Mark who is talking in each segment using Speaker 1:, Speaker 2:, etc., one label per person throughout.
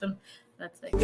Speaker 1: That's like.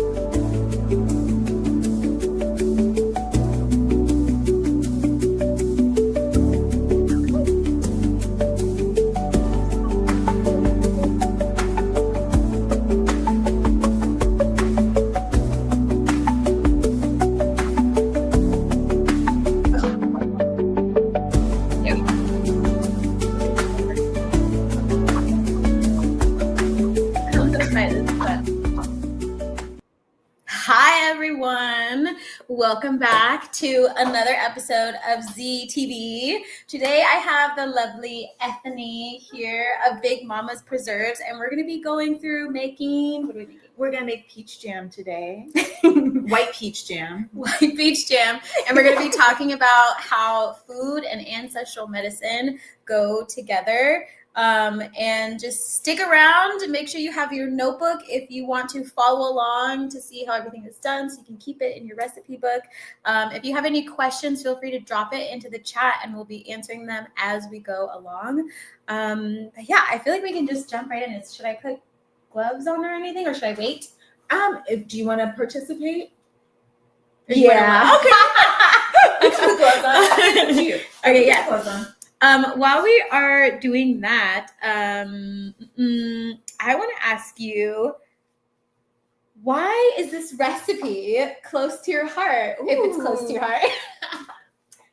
Speaker 1: Hi everyone, welcome back to another episode of ZTV. Today I have the lovely Ethny here of Big Mama's Preserves, and we're going to be going through making, what are we making?
Speaker 2: We're going to make peach jam today. White peach jam.
Speaker 1: White peach jam. And we're going to be talking about how food and ancestral medicine go together. And just stick around and make sure you have your notebook if you want to follow along to see how everything is done, so you can keep it in your recipe book. If you have any questions, feel free to drop it into the chat and we'll be answering them as we go along. But yeah, I feel like we can just jump right in. Should I put gloves on or anything, or should I wait?
Speaker 2: Do you want to participate?
Speaker 1: Yeah.
Speaker 2: Okay. You can put gloves on.
Speaker 1: Okay, yeah.
Speaker 2: Gloves on.
Speaker 1: While we are doing that, I want to ask you, why is this recipe close to your heart? If it's close to your heart.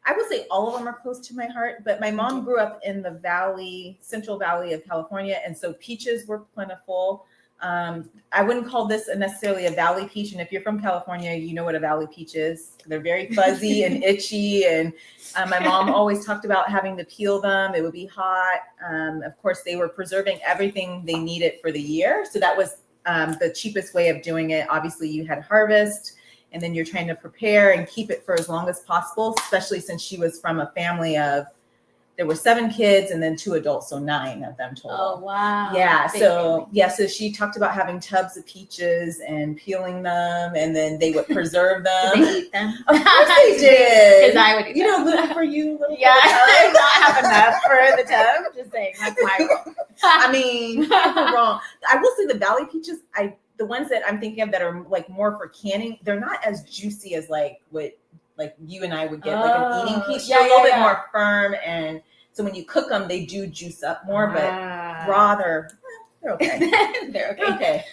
Speaker 2: I would say all of them are close to my heart, but my mom grew up in the valley, Central Valley of California, and so peaches were plentiful. I wouldn't call this necessarily a valley peach, and if you're from California, you know what a valley peach is. They're very fuzzy and itchy, and my mom always talked about having to peel them. It would be hot. Of course, they were preserving everything they needed for the year, so that was the cheapest way of doing it. Obviously, you had harvest, and then you're trying to prepare and keep it for as long as possible, especially since she was from a family of, there were 7 kids and then 2 adults, so 9 of them total.
Speaker 1: Oh, wow.
Speaker 2: Yeah. So she talked about having tubs of peaches and peeling them, and then they would preserve them.
Speaker 1: Did they eat them?
Speaker 2: Of course they did.
Speaker 1: Because I would eat them.
Speaker 2: Little for you, little
Speaker 1: Yeah,
Speaker 2: for the
Speaker 1: I
Speaker 2: tub.
Speaker 1: did not have enough for the tub. Just saying, that's my rule.
Speaker 2: I mean, you're wrong. I will say the valley peaches, the ones that I'm thinking of that are like more for canning, they're not as juicy as like what like you and I would get, like an eating peach. They're a little bit more firm, and so when you cook them, they do juice up more, but raw, they're okay.
Speaker 1: They're okay.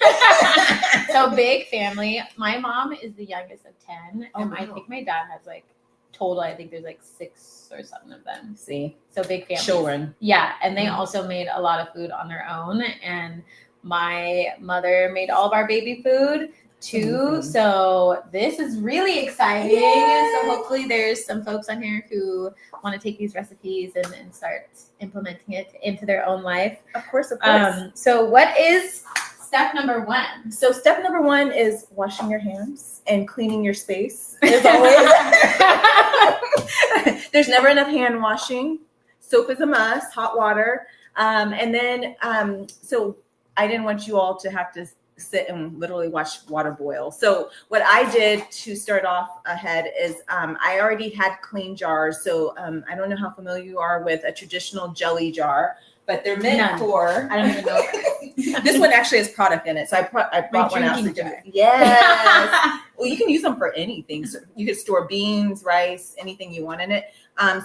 Speaker 1: So big family. My mom is the youngest of 10, and I think my dad has like total, I think there's like 6 or 7 of them.
Speaker 2: See,
Speaker 1: so big family.
Speaker 2: Children.
Speaker 1: Yeah, and they also made a lot of food on their own, and my mother made all of our baby food too. Mm-hmm. So this is really exciting. Yay! So hopefully there's some folks on here ho want to take these recipes and start implementing it into their own life.
Speaker 2: Of course.
Speaker 1: So what is step number 1?
Speaker 2: So step number 1 is washing your hands and cleaning your space. As always. There's never enough hand washing. Soap is a must, hot water. And then, so I didn't want you all to have to sit and literally watch water boil. So what I did to start off ahead is I already had clean jars. So I don't know how familiar you are with a traditional jelly jar, but they're meant for.
Speaker 1: I don't even know.
Speaker 2: This one actually has product in it, so I brought one out. Yes. Well, you can use them for anything. So you can store beans, rice, anything you want in it.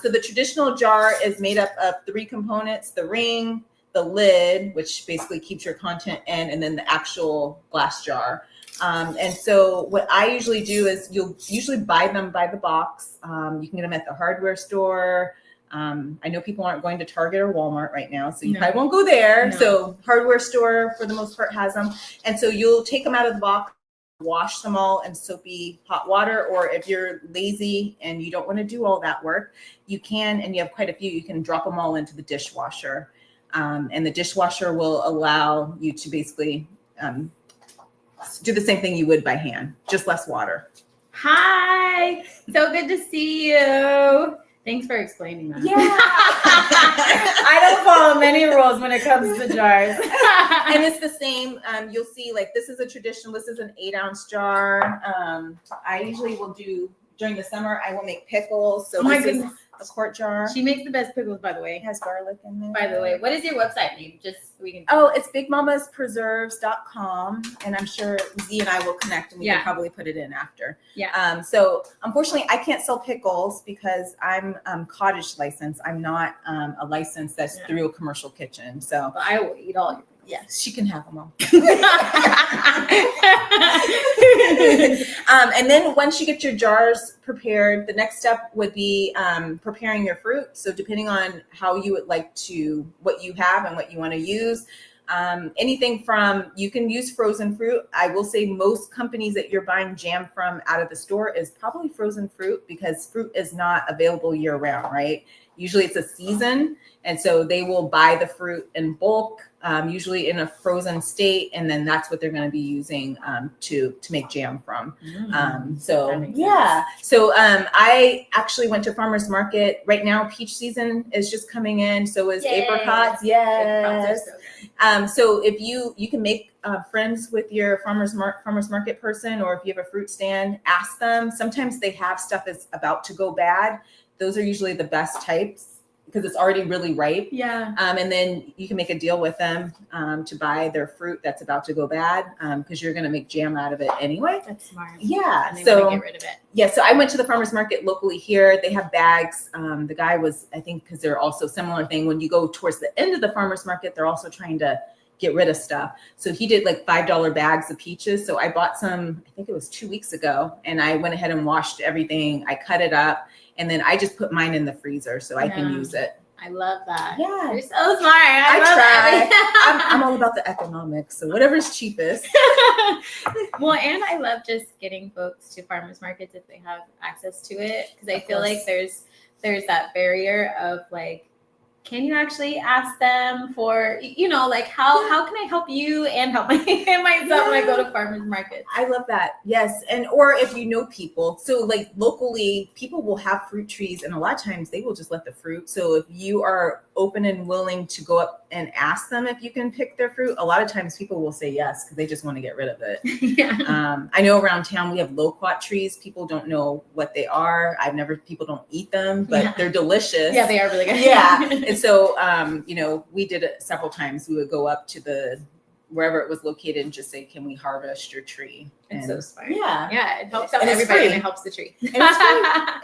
Speaker 2: So the traditional jar is made up of 3 components: the ring, the lid, which basically keeps your content in, and then the actual glass jar. And so what I usually do is you'll usually buy them by the box. You can get them at the hardware store. I know people aren't going to Target or Walmart right now, so you probably won't go there. No. So hardware store for the most part has them. And so you'll take them out of the box, wash them all in soapy hot water, or if you're lazy and you don't want to do all that work, you can, and you have quite a few, you can drop them all into the dishwasher. And the dishwasher will allow you to basically do the same thing you would by hand, just less water.
Speaker 1: Hi, so good to see you. Thanks for explaining that.
Speaker 2: Yeah.
Speaker 1: I don't follow many rules when it comes to jars.
Speaker 2: And it's the same. You'll see, like, this is a traditional, this is an 8-ounce jar. I usually will do during the summer, I will make pickles. So
Speaker 1: Oh my
Speaker 2: this
Speaker 1: goodness.
Speaker 2: is a quart jar.
Speaker 1: She makes the best pickles, by the way.
Speaker 2: It has garlic in there.
Speaker 1: By the way, what is your website name? Just so we can.
Speaker 2: Oh, it's bigmamaspreserves.com, and I'm sure Z and I will connect, and we can probably put it in after.
Speaker 1: Yeah.
Speaker 2: So unfortunately, I can't sell pickles because I'm cottage licensed. I'm not a license that's through a commercial kitchen. So
Speaker 1: but I will eat all your pickles.
Speaker 2: Yes, she can have them all. And then once you get your jars prepared, the next step would be preparing your fruit. So depending on how you would like to, what you have and what you want to use, anything from, you can use frozen fruit. I will say most companies that you're buying jam from out of the store is probably frozen fruit, because fruit is not available year round, right? Usually it's a season. And so they will buy the fruit in bulk, usually in a frozen state. And then that's what they're going to be using to make jam from. So I actually went to farmer's market. Right now, peach season is just coming in. So is apricots. Yes. So if you can make friends with your farmer's market person, or if you have a fruit stand, ask them. Sometimes they have stuff that's about to go bad. Those are usually the best types, because it's already really ripe.
Speaker 1: Yeah.
Speaker 2: And then you can make a deal with them to buy their fruit that's about to go bad, because you're going to make jam out of it anyway.
Speaker 1: That's smart.
Speaker 2: Yeah.
Speaker 1: And they
Speaker 2: so
Speaker 1: want to get rid of it.
Speaker 2: Yeah. So I went to the farmer's market locally here. They have bags. The guy was, I think, because they're also similar thing. When you go towards the end of the farmer's market, they're also trying to get rid of stuff. So he did like $5 bags of peaches. So I bought some, I think it was 2 weeks ago, and I went ahead and washed everything. I cut it up, and then I just put mine in the freezer so I can use it.
Speaker 1: I love that.
Speaker 2: Yeah.
Speaker 1: You're so smart. I
Speaker 2: try. I'm all about the economics. So whatever's cheapest.
Speaker 1: Well, and I love just getting folks to farmers markets if they have access to it. Because I feel like there's that barrier of like, can you actually ask them for, like how can I help you and help myself when I go to farmers markets?
Speaker 2: I love that. Yes. And, or if you know people, so like locally, people will have fruit trees, and a lot of times they will just let the fruit. So if you are open and willing to go up and ask them if you can pick their fruit, a lot of times people will say yes, because they just want to get rid of it. I know around town we have loquat trees. People don't know what they are. People don't eat them, but they're delicious.
Speaker 1: Yeah, they are really good.
Speaker 2: Yeah. And so, we did it several times. We would go up to wherever it was located and just say, can we harvest your tree?
Speaker 1: It's so smart.
Speaker 2: Yeah.
Speaker 1: Yeah. It helps out everybody, and it helps the tree.
Speaker 2: And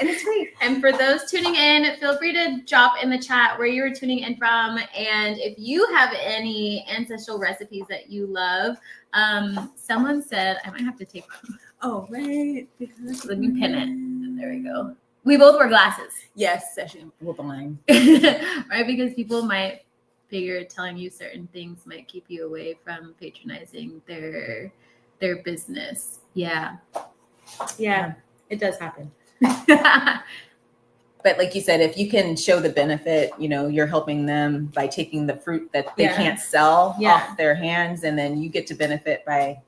Speaker 2: it's free.
Speaker 1: And for those tuning in, feel free to drop in the chat where you were tuning in from. And if you have any ancestral recipes that you love, someone said, I might have to take one.
Speaker 2: Oh, right.
Speaker 1: Let me pin it. There we go. We both wear glasses.
Speaker 2: Yes, actually, we're blind.
Speaker 1: Right? Because people might figure telling you certain things might keep you away from patronizing their business. Yeah. It does happen.
Speaker 2: But like you said, if you can show the benefit, you're helping them by taking the fruit that they can't sell off their hands, and then you get to benefit by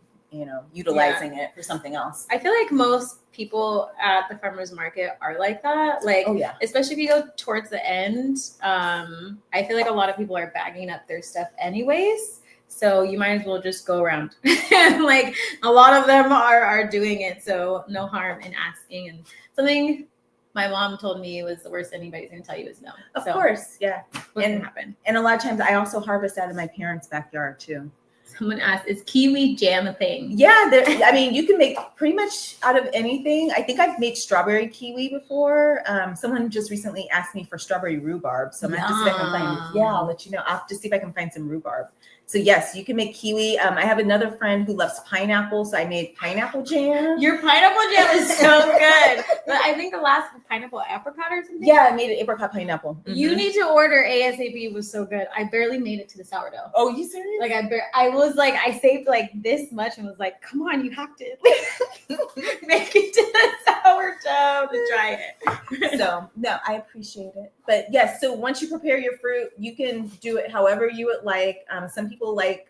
Speaker 2: utilizing it for something else.
Speaker 1: I feel like most people at the farmer's market are like that. Like, especially if you go towards the end, I feel like a lot of people are bagging up their stuff anyways. So you might as well just go around. Like a lot of them are doing it. So no harm in asking. And something my mom told me was the worst anybody's going to tell you is no.
Speaker 2: Of course. Yeah.
Speaker 1: What's going to happen?
Speaker 2: And a lot of times I also harvest out of my parents' backyard too.
Speaker 1: Someone asked, is kiwi jam a thing?
Speaker 2: Yeah, you can make pretty much out of anything. I think I've made strawberry kiwi before. Someone just recently asked me for strawberry rhubarb. So I'm going to have to see if I can find, I'll let you know. I'll have to see if I can find some rhubarb. So yes, you can make kiwi. I have another friend who loves pineapple, so I made pineapple jam.
Speaker 1: Your pineapple jam is so good. But I think the last pineapple apricot or something.
Speaker 2: Yeah, I made an apricot pineapple. Mm-hmm.
Speaker 1: You need to order ASAP. It was so good. I barely made it to the sourdough.
Speaker 2: Oh, you serious?
Speaker 1: Like I saved like this much and was like, come on, you have to make it to the sourdough to try it.
Speaker 2: So no, I appreciate it. But yes, so once you prepare your fruit, you can do it however you would like. Some people like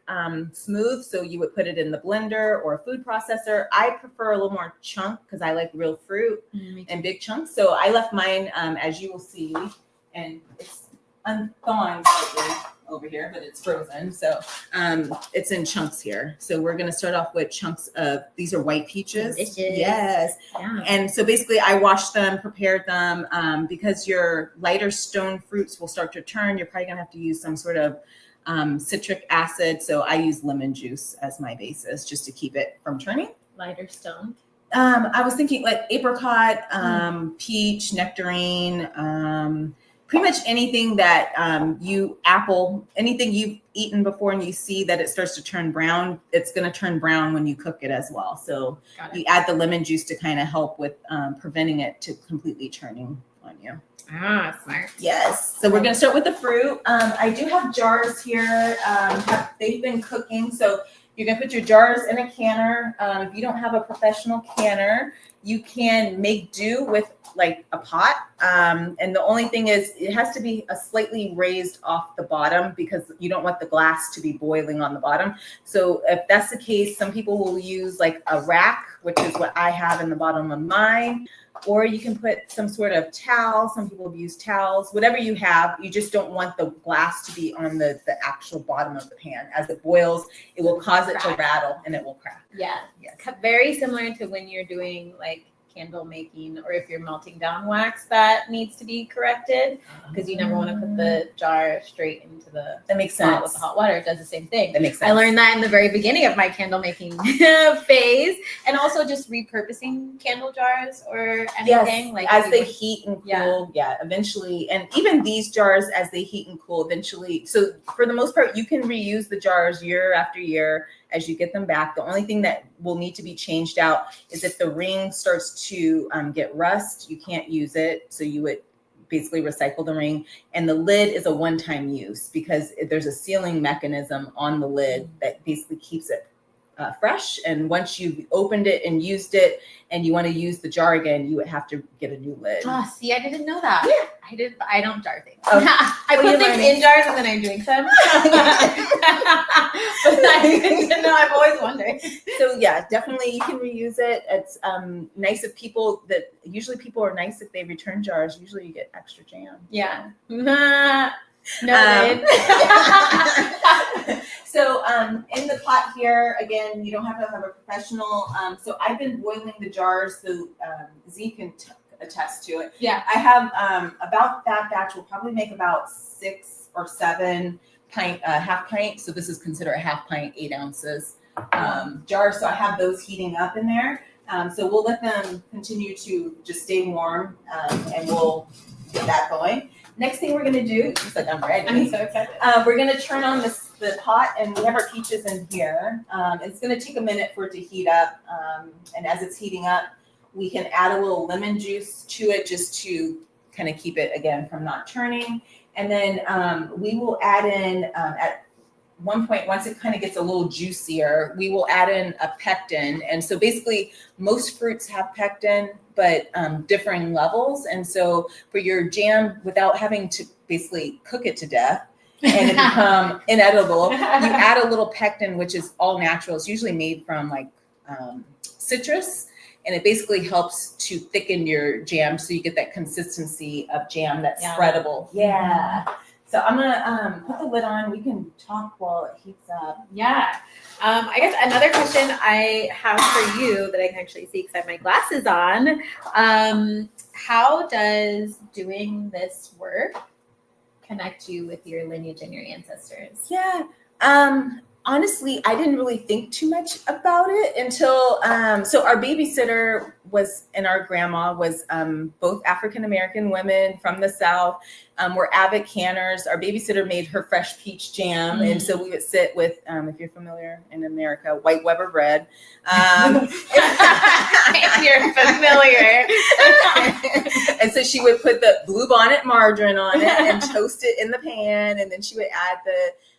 Speaker 2: smooth, so you would put it in the blender or a food processor. I prefer a little more chunk because I like real fruit and big chunks. So I left mine, as you will see, and it's unthawing slightly. over here, but it's frozen. So it's in chunks here. So we're going to start off with chunks of, these are white peaches.
Speaker 1: Delicious.
Speaker 2: Yes.
Speaker 1: Yeah.
Speaker 2: And so basically I washed them, prepared them, because your lighter stone fruits will start to turn. You're probably going to have to use some sort of citric acid. So I use lemon juice as my basis just to keep it from turning.
Speaker 1: Lighter stone.
Speaker 2: I was thinking like apricot, peach, nectarine, pretty much anything that anything you've eaten before and you see that it starts to turn brown, it's going to turn brown when you cook it as well. So you add the lemon juice to kind of help with preventing it to completely turning on you.
Speaker 1: Ah, smart.
Speaker 2: Yes. So we're going to start with the fruit. I do have jars here. They've been cooking. So you're going to put your jars in a canner. If you don't have a professional canner, you can make do with like a pot. And the only thing is it has to be a slightly raised off the bottom because you don't want the glass to be boiling on the bottom. So if that's the case, some people will use like a rack, which is what I have in the bottom of mine. Or you can put some sort of towel. Some people use towels, whatever you have. You just don't want the glass to be on the actual bottom of the pan. As it boils, it will cause it to rattle and it will crack.
Speaker 1: Yeah. Yes. Very similar to when you're doing like candle making or if you're melting down wax that needs to be corrected because you never want to put the jar straight into the
Speaker 2: that makes
Speaker 1: pot
Speaker 2: sense
Speaker 1: with the hot water. It does the same thing.
Speaker 2: That makes sense.
Speaker 1: I learned that in the very beginning of my candle making phase, and also just repurposing candle jars or anything.
Speaker 2: Yes,
Speaker 1: like
Speaker 2: as they heat and cool, eventually, and even these jars as they heat and cool, eventually. So for the most part, you can reuse the jars year after year as you get them back. The only thing that will need to be changed out is if the ring starts to get rust, you can't use it. So you would basically recycle the ring. And the lid is a one-time use because there's a sealing mechanism on the lid that basically keeps it fresh. And once you've opened it and used it and you want to use the jar again, you would have to get a new lid.
Speaker 1: Oh, see, I didn't know that.
Speaker 2: Yeah.
Speaker 1: I don't jar things.
Speaker 2: Oh.
Speaker 1: I put things in jars and then I drink them. But I didn't know. I've always wondered.
Speaker 2: So yeah, definitely you can reuse it. It's nice if people are nice if they return jars. Usually you get extra jam.
Speaker 1: Yeah.
Speaker 2: So in the pot here, again, you don't have to have a professional. So I've been boiling the jars so Z can attest to it.
Speaker 1: Yeah.
Speaker 2: I have about that batch will probably make about 6 or 7 pint, half pint. So this is considered a half pint, 8 ounces jar. So I have those heating up in there. So we'll let them continue to just stay warm and we'll get that going. Next thing we're going to do, it's like I'm ready.
Speaker 1: I'm so excited.
Speaker 2: We're going to turn on the pot and we have our peaches in here. It's going to take a minute for it to heat up. And as it's heating up, we can add a little lemon juice to it just to kind of keep it, again, from not turning. And then we will add in, at one point, once it kind of gets a little juicier, we will add in a pectin. And so basically, most fruits have pectin, but differing levels. And so for your jam, without having to basically cook it to death, and it become inedible, you add a little pectin, which is all natural. It's usually made from like citrus. And it basically helps to thicken your jam so you get that consistency of jam that's spreadable. Yeah. So I'm going to put the lid on. We can talk while it heats up.
Speaker 1: Yeah. I guess another question I have for you that I can actually see because I have my glasses on. How does doing this work connect you with your lineage and your ancestors?
Speaker 2: Yeah. Honestly, I didn't really think too much about it until, so our babysitter and our grandma was both African-American women from the South, were avid canners. Our babysitter made her fresh peach jam. And so we would sit with, if you're familiar in America, white Weber bread.
Speaker 1: If you're familiar.
Speaker 2: And so she would put the bluebonnet margarine on it and toast it in the pan. And then she would add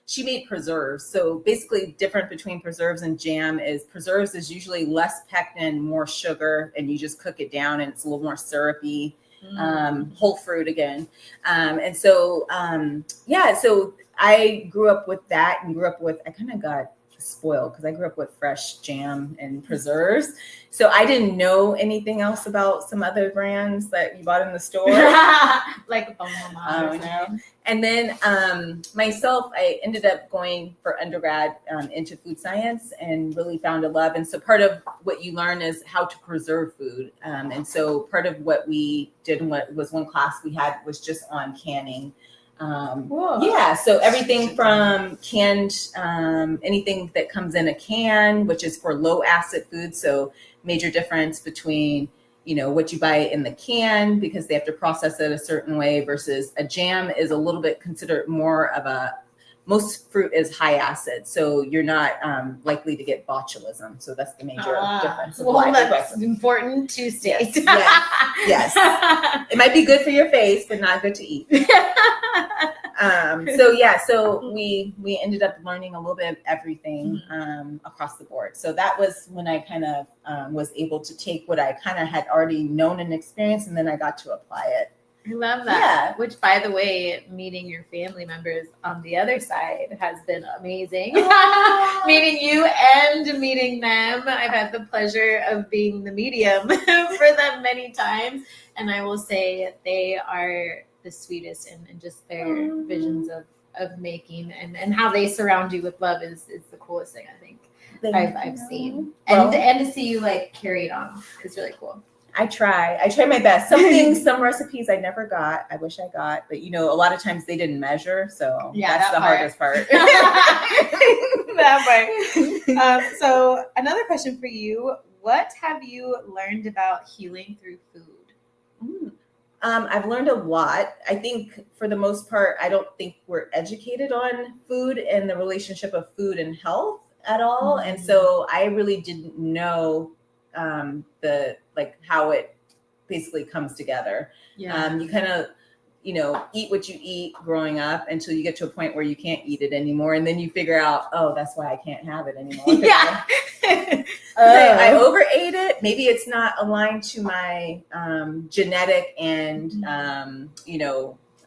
Speaker 2: she made preserves. So basically different between preserves and jam is preserves is usually less pectin, more sugar, and you just cook it down and it's a little more syrupy, whole fruit again. And so, so I grew up with that and I kind of got spoiled because I grew up with fresh jam and preserves. So I didn't know anything else about some other brands that you bought in the store.
Speaker 1: Like
Speaker 2: and then myself, I ended up going for undergrad into food science and really found a love. And so part of what you learn is how to preserve food. And so part of what we did in what was one class we had was just on canning. So everything from canned, anything that comes in a can, which is for low acid food. So major difference between, what you buy in the can because they have to process it a certain way versus a jam is a little bit considered more of most fruit is high acid. So you're not likely to get botulism. So that's the major difference.
Speaker 1: That's important to state.
Speaker 2: Yes. It might be good for your face, but not good to eat. So we ended up learning a little bit of everything across the board. So that was when I kind of was able to take what I kind of had already known and experienced, and then I got to apply it.
Speaker 1: I love that. Yeah. Which, by the way, meeting your family members on the other side has been amazing. Meeting you and meeting them. I've had the pleasure of being the medium for them many times. And I will say they are the sweetest and just their visions of making and how they surround you with love is the coolest thing I think I've seen. And to see you like carry it on is really cool.
Speaker 2: I try my best. Some recipes I never got. I wish I got, but a lot of times they didn't measure. So that's the hardest part.
Speaker 1: That part. So another question for you. What have you learned about healing through food?
Speaker 2: I've learned a lot. I think for the most part, I don't think we're educated on food and the relationship of food and health at all. And so I really didn't know how it basically comes together. You kind of, eat what you eat growing up until you get to a point where you can't eat it anymore. And then you figure out, oh, that's why I can't have it anymore. I overate it. Maybe it's not aligned to my genetic and, I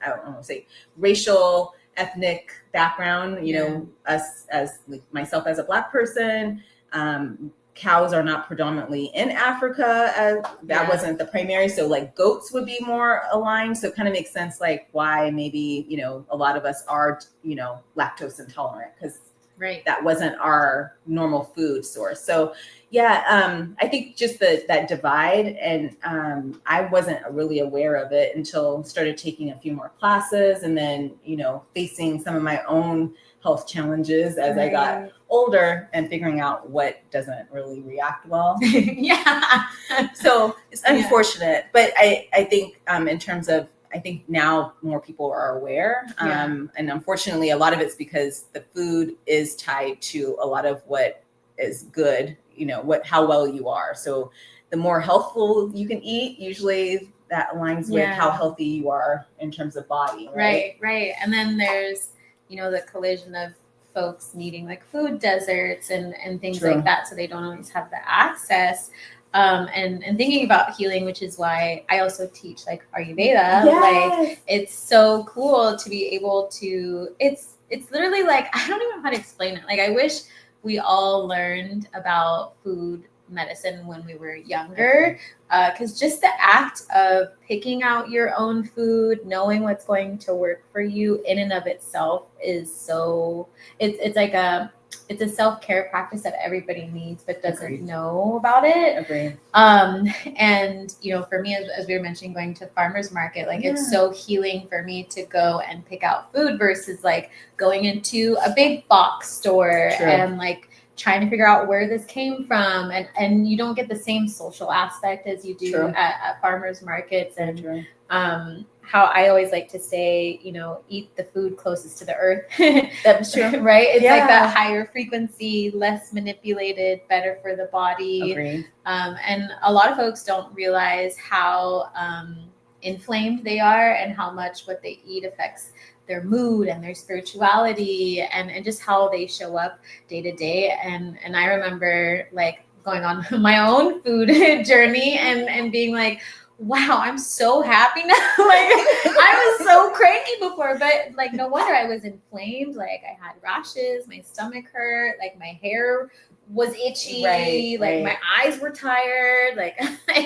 Speaker 2: don't want to say racial, ethnic background, us as myself as a Black person, cows are not predominantly in Africa. That wasn't the primary. So like goats would be more aligned. So it kind of makes sense like why maybe, a lot of us are, lactose intolerant because that wasn't our normal food source. So I think just that divide and I wasn't really aware of it until started taking a few more classes and then, facing some of my own health challenges as I got older and figuring out what doesn't really react well. So it's unfortunate, but I think in terms of, I think now more people are aware. And unfortunately, a lot of it's because the food is tied to a lot of what is good, how well you are. So the more healthful you can eat, usually that aligns with how healthy you are in terms of body.
Speaker 1: Right. And then there's, the collision of folks needing like food deserts and things like that. So they don't always have the access. And thinking about healing, which is why I also teach like Ayurveda. Like it's so cool to be able to, it's literally like, I don't even know how to explain it. Like I wish we all learned about food medicine when we were younger, because just the act of picking out your own food, knowing what's going to work for you in and of itself is so, it's like it's a self-care practice that everybody needs but doesn't know about it. And for me, as we were mentioning, going to farmers market, like it's so healing for me to go and pick out food versus like going into a big box store and like trying to figure out where this came from, and you don't get the same social aspect as you do at farmers markets. And how I always like to say, eat the food closest to the earth.
Speaker 2: That's true.
Speaker 1: Right? It's like that higher frequency, less manipulated, better for the body. And a lot of folks don't realize how inflamed they are and how much what they eat affects their mood and their spirituality and just how they show up day to day. And I remember like going on my own food journey and being like, wow, I'm so happy now. Like, I was so cranky before, but like, no wonder I was inflamed. Like, I had rashes, my stomach hurt, like my hair was itchy, like my eyes were tired, like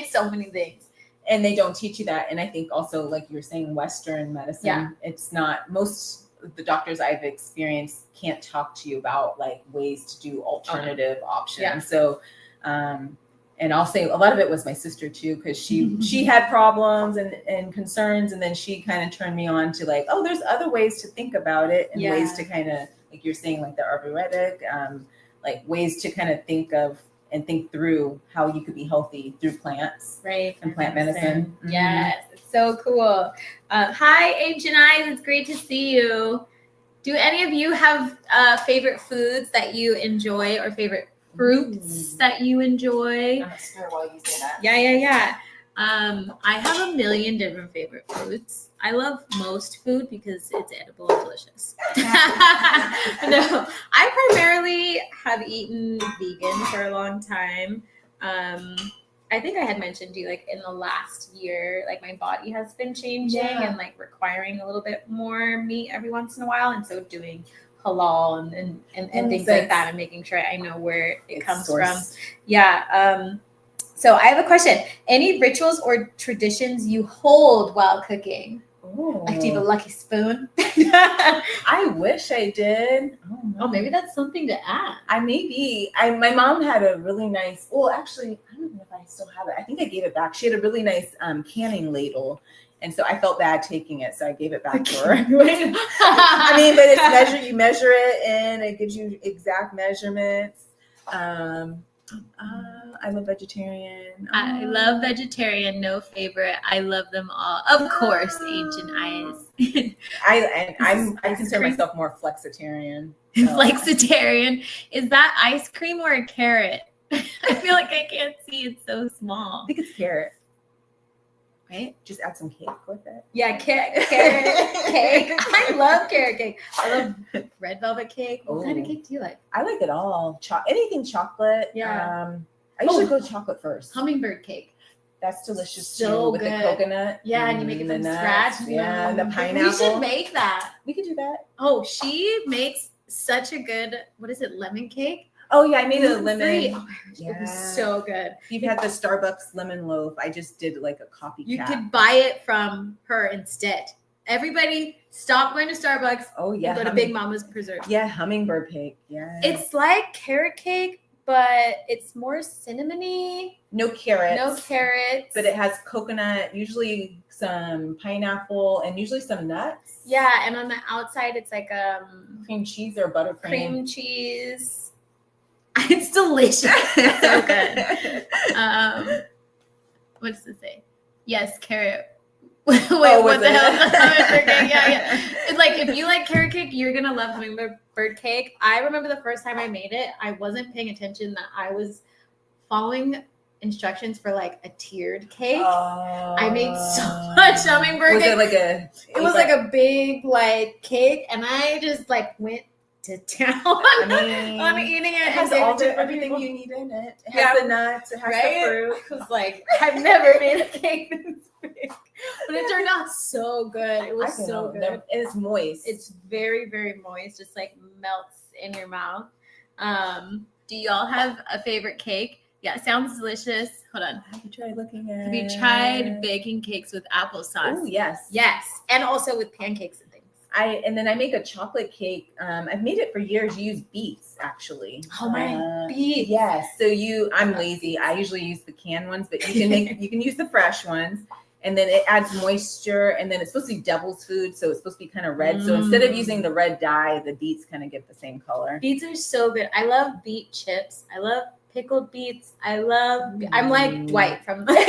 Speaker 1: so many things.
Speaker 2: And they don't teach you that. And I think also, like you were saying, Western medicine, it's not, most of the doctors I've experienced can't talk to you about like ways to do alternative options. Yeah. So, and I'll say a lot of it was my sister too, because she had problems and concerns. And then she kind of turned me on to like, oh, there's other ways to think about it and ways to kind of, like you're saying, like the Ayurvedic, like ways to kind of think of and think through how you could be healthy through plants, and plant medicine.
Speaker 1: Yes, it's so cool. Hi, Ancient Eyes. It's great to see you. Do any of you have favorite foods that you enjoy or favorite fruits that you enjoy?
Speaker 2: I'm gonna stir while you say that.
Speaker 1: Yeah. I have a million different favorite foods. I love most food because it's edible and delicious. No, I primarily have eaten vegan for a long time. I think I had mentioned to you, like in the last year, like my body has been changing and like requiring a little bit more meat every once in a while. And so doing halal and things like that and making sure I know where it comes from. Yeah. So I have a question. Any rituals or traditions you hold while cooking?
Speaker 2: Ooh.
Speaker 1: Like, do you have a lucky spoon?
Speaker 2: I wish I did.
Speaker 1: Oh, maybe that's something to add.
Speaker 2: My mom had a really nice, well, actually, I don't know if I still have it. I think I gave it back. She had a really nice canning ladle. And so I felt bad taking it. So I gave it back to her. I mean, but it's you measure it and it gives you exact measurements. I'm a vegetarian.
Speaker 1: I love vegetarian. No favorite. I love them all. Of course, Ancient Eyes.
Speaker 2: I consider myself more flexitarian. So.
Speaker 1: Flexitarian. Is that ice cream or a carrot? I feel like I can't see. It's so small.
Speaker 2: I think it's carrot.
Speaker 1: Right?
Speaker 2: Just add some cake with it.
Speaker 1: Yeah, carrot cake. I love carrot cake. I love red velvet cake. What kind of cake do you like?
Speaker 2: I like it all. Anything chocolate.
Speaker 1: Yeah.
Speaker 2: I usually go chocolate first.
Speaker 1: Hummingbird cake.
Speaker 2: That's delicious
Speaker 1: so
Speaker 2: too. With the coconut.
Speaker 1: Yeah, and you make it from scratch.
Speaker 2: Yeah, the pineapple.
Speaker 1: We should make that.
Speaker 2: We could do that.
Speaker 1: Oh, she makes such a good, lemon cake?
Speaker 2: Oh yeah, I made a lemon.
Speaker 1: Oh, it was so good.
Speaker 2: You've had the Starbucks lemon loaf. I just did like a copycat.
Speaker 1: You could buy it from her instead. Everybody, stop going to Starbucks.
Speaker 2: Oh yeah,
Speaker 1: go to Big Mama's Preserve.
Speaker 2: Yeah, hummingbird cake. Yeah,
Speaker 1: it's like carrot cake, but it's more cinnamony.
Speaker 2: No carrots, but it has coconut, usually some pineapple, and usually some nuts.
Speaker 1: Yeah, and on the outside, it's like
Speaker 2: cream cheese or buttercream.
Speaker 1: Cream cheese. It's delicious. It's so good. What does it say? Yes, carrot. Wait, what the hell is the hummingbird cake? Yeah. It's like if you like carrot cake, you're gonna love hummingbird cake. I remember the first time I made it, I wasn't paying attention that I was following instructions for like a tiered cake. I made so much hummingbird cake. It was like a big like cake, and I just like went to town on eating it.
Speaker 2: It has everything you need in it. It has the nuts, it has the fruit.
Speaker 1: It was like, I've never made a cake this big. But it turned out so good. It was so good.
Speaker 2: It's moist.
Speaker 1: It's very, very moist. Just like melts in your mouth. Do y'all have a favorite cake? Yeah, it sounds delicious. Hold on.
Speaker 2: Have you
Speaker 1: tried baking cakes with applesauce?
Speaker 2: Oh, yes.
Speaker 1: Yes. And also with pancakes and things.
Speaker 2: And then I make a chocolate cake. I've made it for years. You use beets, actually.
Speaker 1: Oh my, beets.
Speaker 2: Yes. So I'm lazy. I usually use the canned ones, but you can use the fresh ones. And then it adds moisture, and then it's supposed to be devil's food, so it's supposed to be kind of red. So instead of using the red dye, the beets kind of get the same color.
Speaker 1: Beets are so good. I love beet chips. I love pickled beets. I'm like Dwight from
Speaker 2: it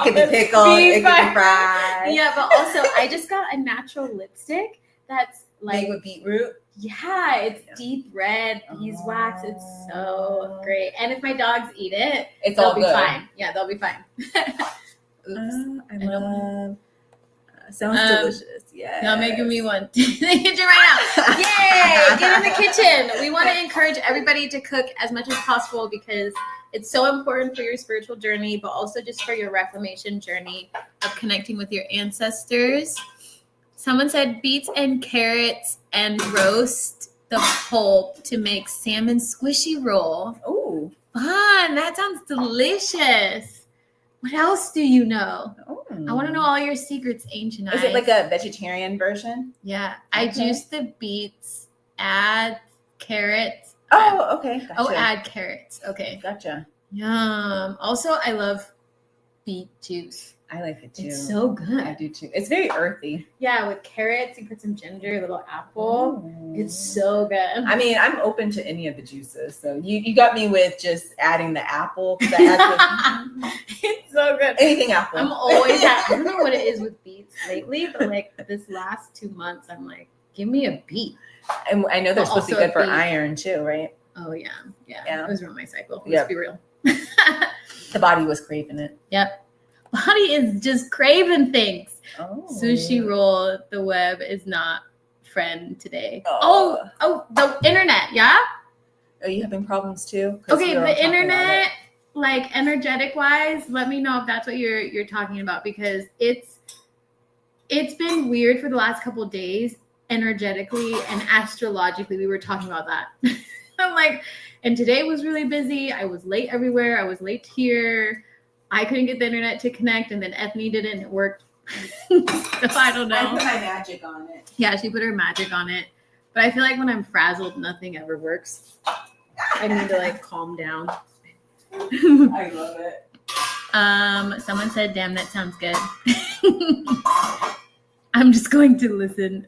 Speaker 2: could be pickled, it could be fried.
Speaker 1: Yeah, but also I just got a natural lipstick that's like
Speaker 2: made with beetroot.
Speaker 1: Yeah, it's deep red beeswax. It's so great. And if my dogs eat it, they'll be fine. Yeah, they'll be fine.
Speaker 2: Oops. Sounds delicious. Yeah.
Speaker 1: Y'all making me want to kitchen right now. Yay! Get in the kitchen. We want to encourage everybody to cook as much as possible because It's so important for your spiritual journey, but also just for your reclamation journey of connecting with your ancestors. Someone said beets and carrots and roast the pulp to make salmon squishy roll.
Speaker 2: Ooh.
Speaker 1: Fun. That sounds delicious. What else do you know?
Speaker 2: Oh.
Speaker 1: I want to know all your secrets, Ancient Eyes.
Speaker 2: Is it like a vegetarian version?
Speaker 1: Yeah. I juice the beets, add carrots.
Speaker 2: Oh, okay. Gotcha.
Speaker 1: Oh, add carrots. Okay.
Speaker 2: Gotcha.
Speaker 1: Yum. Also, I love beet juice.
Speaker 2: I like it too.
Speaker 1: It's so good.
Speaker 2: I do too. It's very earthy.
Speaker 1: Yeah, with carrots, you put some ginger, a little apple. It's so good.
Speaker 2: I mean, I'm open to any of the juices. So you got me with just adding the apple. It's
Speaker 1: so good.
Speaker 2: Anything apple.
Speaker 1: I'm always I don't know what it is with beets lately, but like this last 2 months, I'm like, give me a beet.
Speaker 2: And I know they're supposed to be good for iron too, right?
Speaker 1: Oh yeah. It was around my cycle. Let's be real.
Speaker 2: The body was craving it.
Speaker 1: Yep. Body is just craving things.
Speaker 2: Oh.
Speaker 1: Sushi roll, the web is not friend today.
Speaker 2: Oh,
Speaker 1: the internet, yeah?
Speaker 2: Are you having problems too?
Speaker 1: Okay, the internet, like energetic wise, let me know if that's what you're talking about, because it's been weird for the last couple of days, energetically and astrologically. We were talking about that. I'm like, and today was really busy. I was late everywhere. I was late here. I couldn't get the internet to connect, and then Ethny did it, and it worked. So I don't know.
Speaker 2: I put my magic on it.
Speaker 1: Yeah, she put her magic on it. But I feel like when I'm frazzled, nothing ever works. I need to like calm down.
Speaker 2: I love it.
Speaker 1: Someone said, "Damn, that sounds good." I'm just going to listen.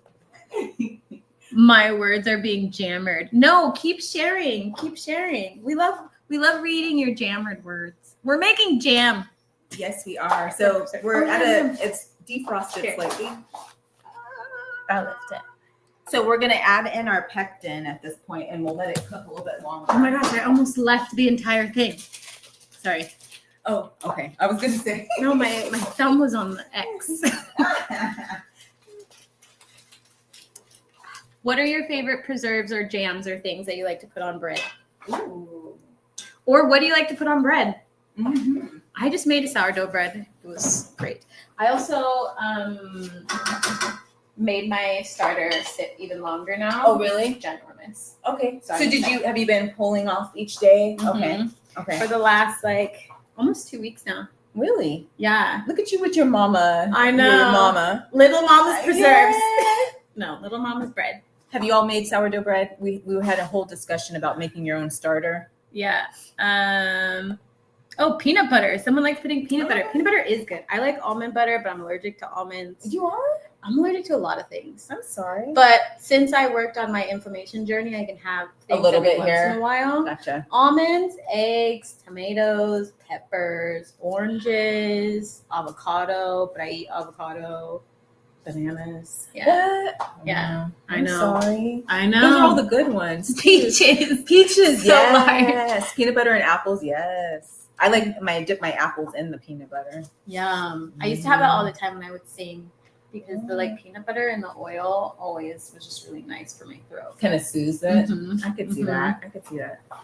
Speaker 1: My words are being jammered. No, keep sharing. Keep sharing. We love reading your jammered words. We're making jam.
Speaker 2: Yes, we are. So we're it's defrosted slightly.
Speaker 1: I'll lift it.
Speaker 2: So we're going to add in our pectin at this point, and we'll let it cook a little bit longer.
Speaker 1: Oh my gosh, I almost left the entire thing. Sorry.
Speaker 2: Oh, okay. I was going to say.
Speaker 1: No, my thumb was on the X. What are your favorite preserves or jams or things that you like to put on bread?
Speaker 2: Ooh.
Speaker 1: Or what do you like to put on bread?
Speaker 2: Mm-hmm.
Speaker 1: I just made a sourdough bread. It was great. I also made my starter sit even longer now.
Speaker 2: Oh, really?
Speaker 1: Ginormous.
Speaker 2: Okay.
Speaker 1: So
Speaker 2: have you been pulling off each day?
Speaker 1: Mm-hmm.
Speaker 2: Okay.
Speaker 1: For the last almost 2 weeks now.
Speaker 2: Really?
Speaker 1: Yeah.
Speaker 2: Look at you with your mama.
Speaker 1: I know.
Speaker 2: Your mama.
Speaker 1: Little Mama's preserves.
Speaker 2: Yeah.
Speaker 1: No, Little Mama's bread.
Speaker 2: Have you all made sourdough bread? We had a whole discussion about making your own starter.
Speaker 1: Yeah. Oh, peanut butter. Someone likes putting peanut butter. Peanut butter is good. I like almond butter, but I'm allergic to almonds.
Speaker 2: You are?
Speaker 1: I'm allergic to a lot of things.
Speaker 2: I'm sorry.
Speaker 1: But since I worked on my inflammation journey, I can have things
Speaker 2: a little bit
Speaker 1: once
Speaker 2: here
Speaker 1: in a while.
Speaker 2: Gotcha.
Speaker 1: Almonds, eggs, tomatoes, peppers, oranges, avocado, but I eat avocado, bananas. Yeah.
Speaker 2: What?
Speaker 1: Yeah.
Speaker 2: I'm sorry.
Speaker 1: I know.
Speaker 2: Those are all the good ones.
Speaker 1: Peaches.
Speaker 2: Peaches,
Speaker 1: So
Speaker 2: yes. Peanut butter and apples, yes. I like dip my apples in the peanut butter.
Speaker 1: Yum. I used to have that all the time when I would sing, because the peanut butter and the oil always was just really nice for my throat.
Speaker 2: Kind of soothes it.
Speaker 1: Mm-hmm.
Speaker 2: I could see that.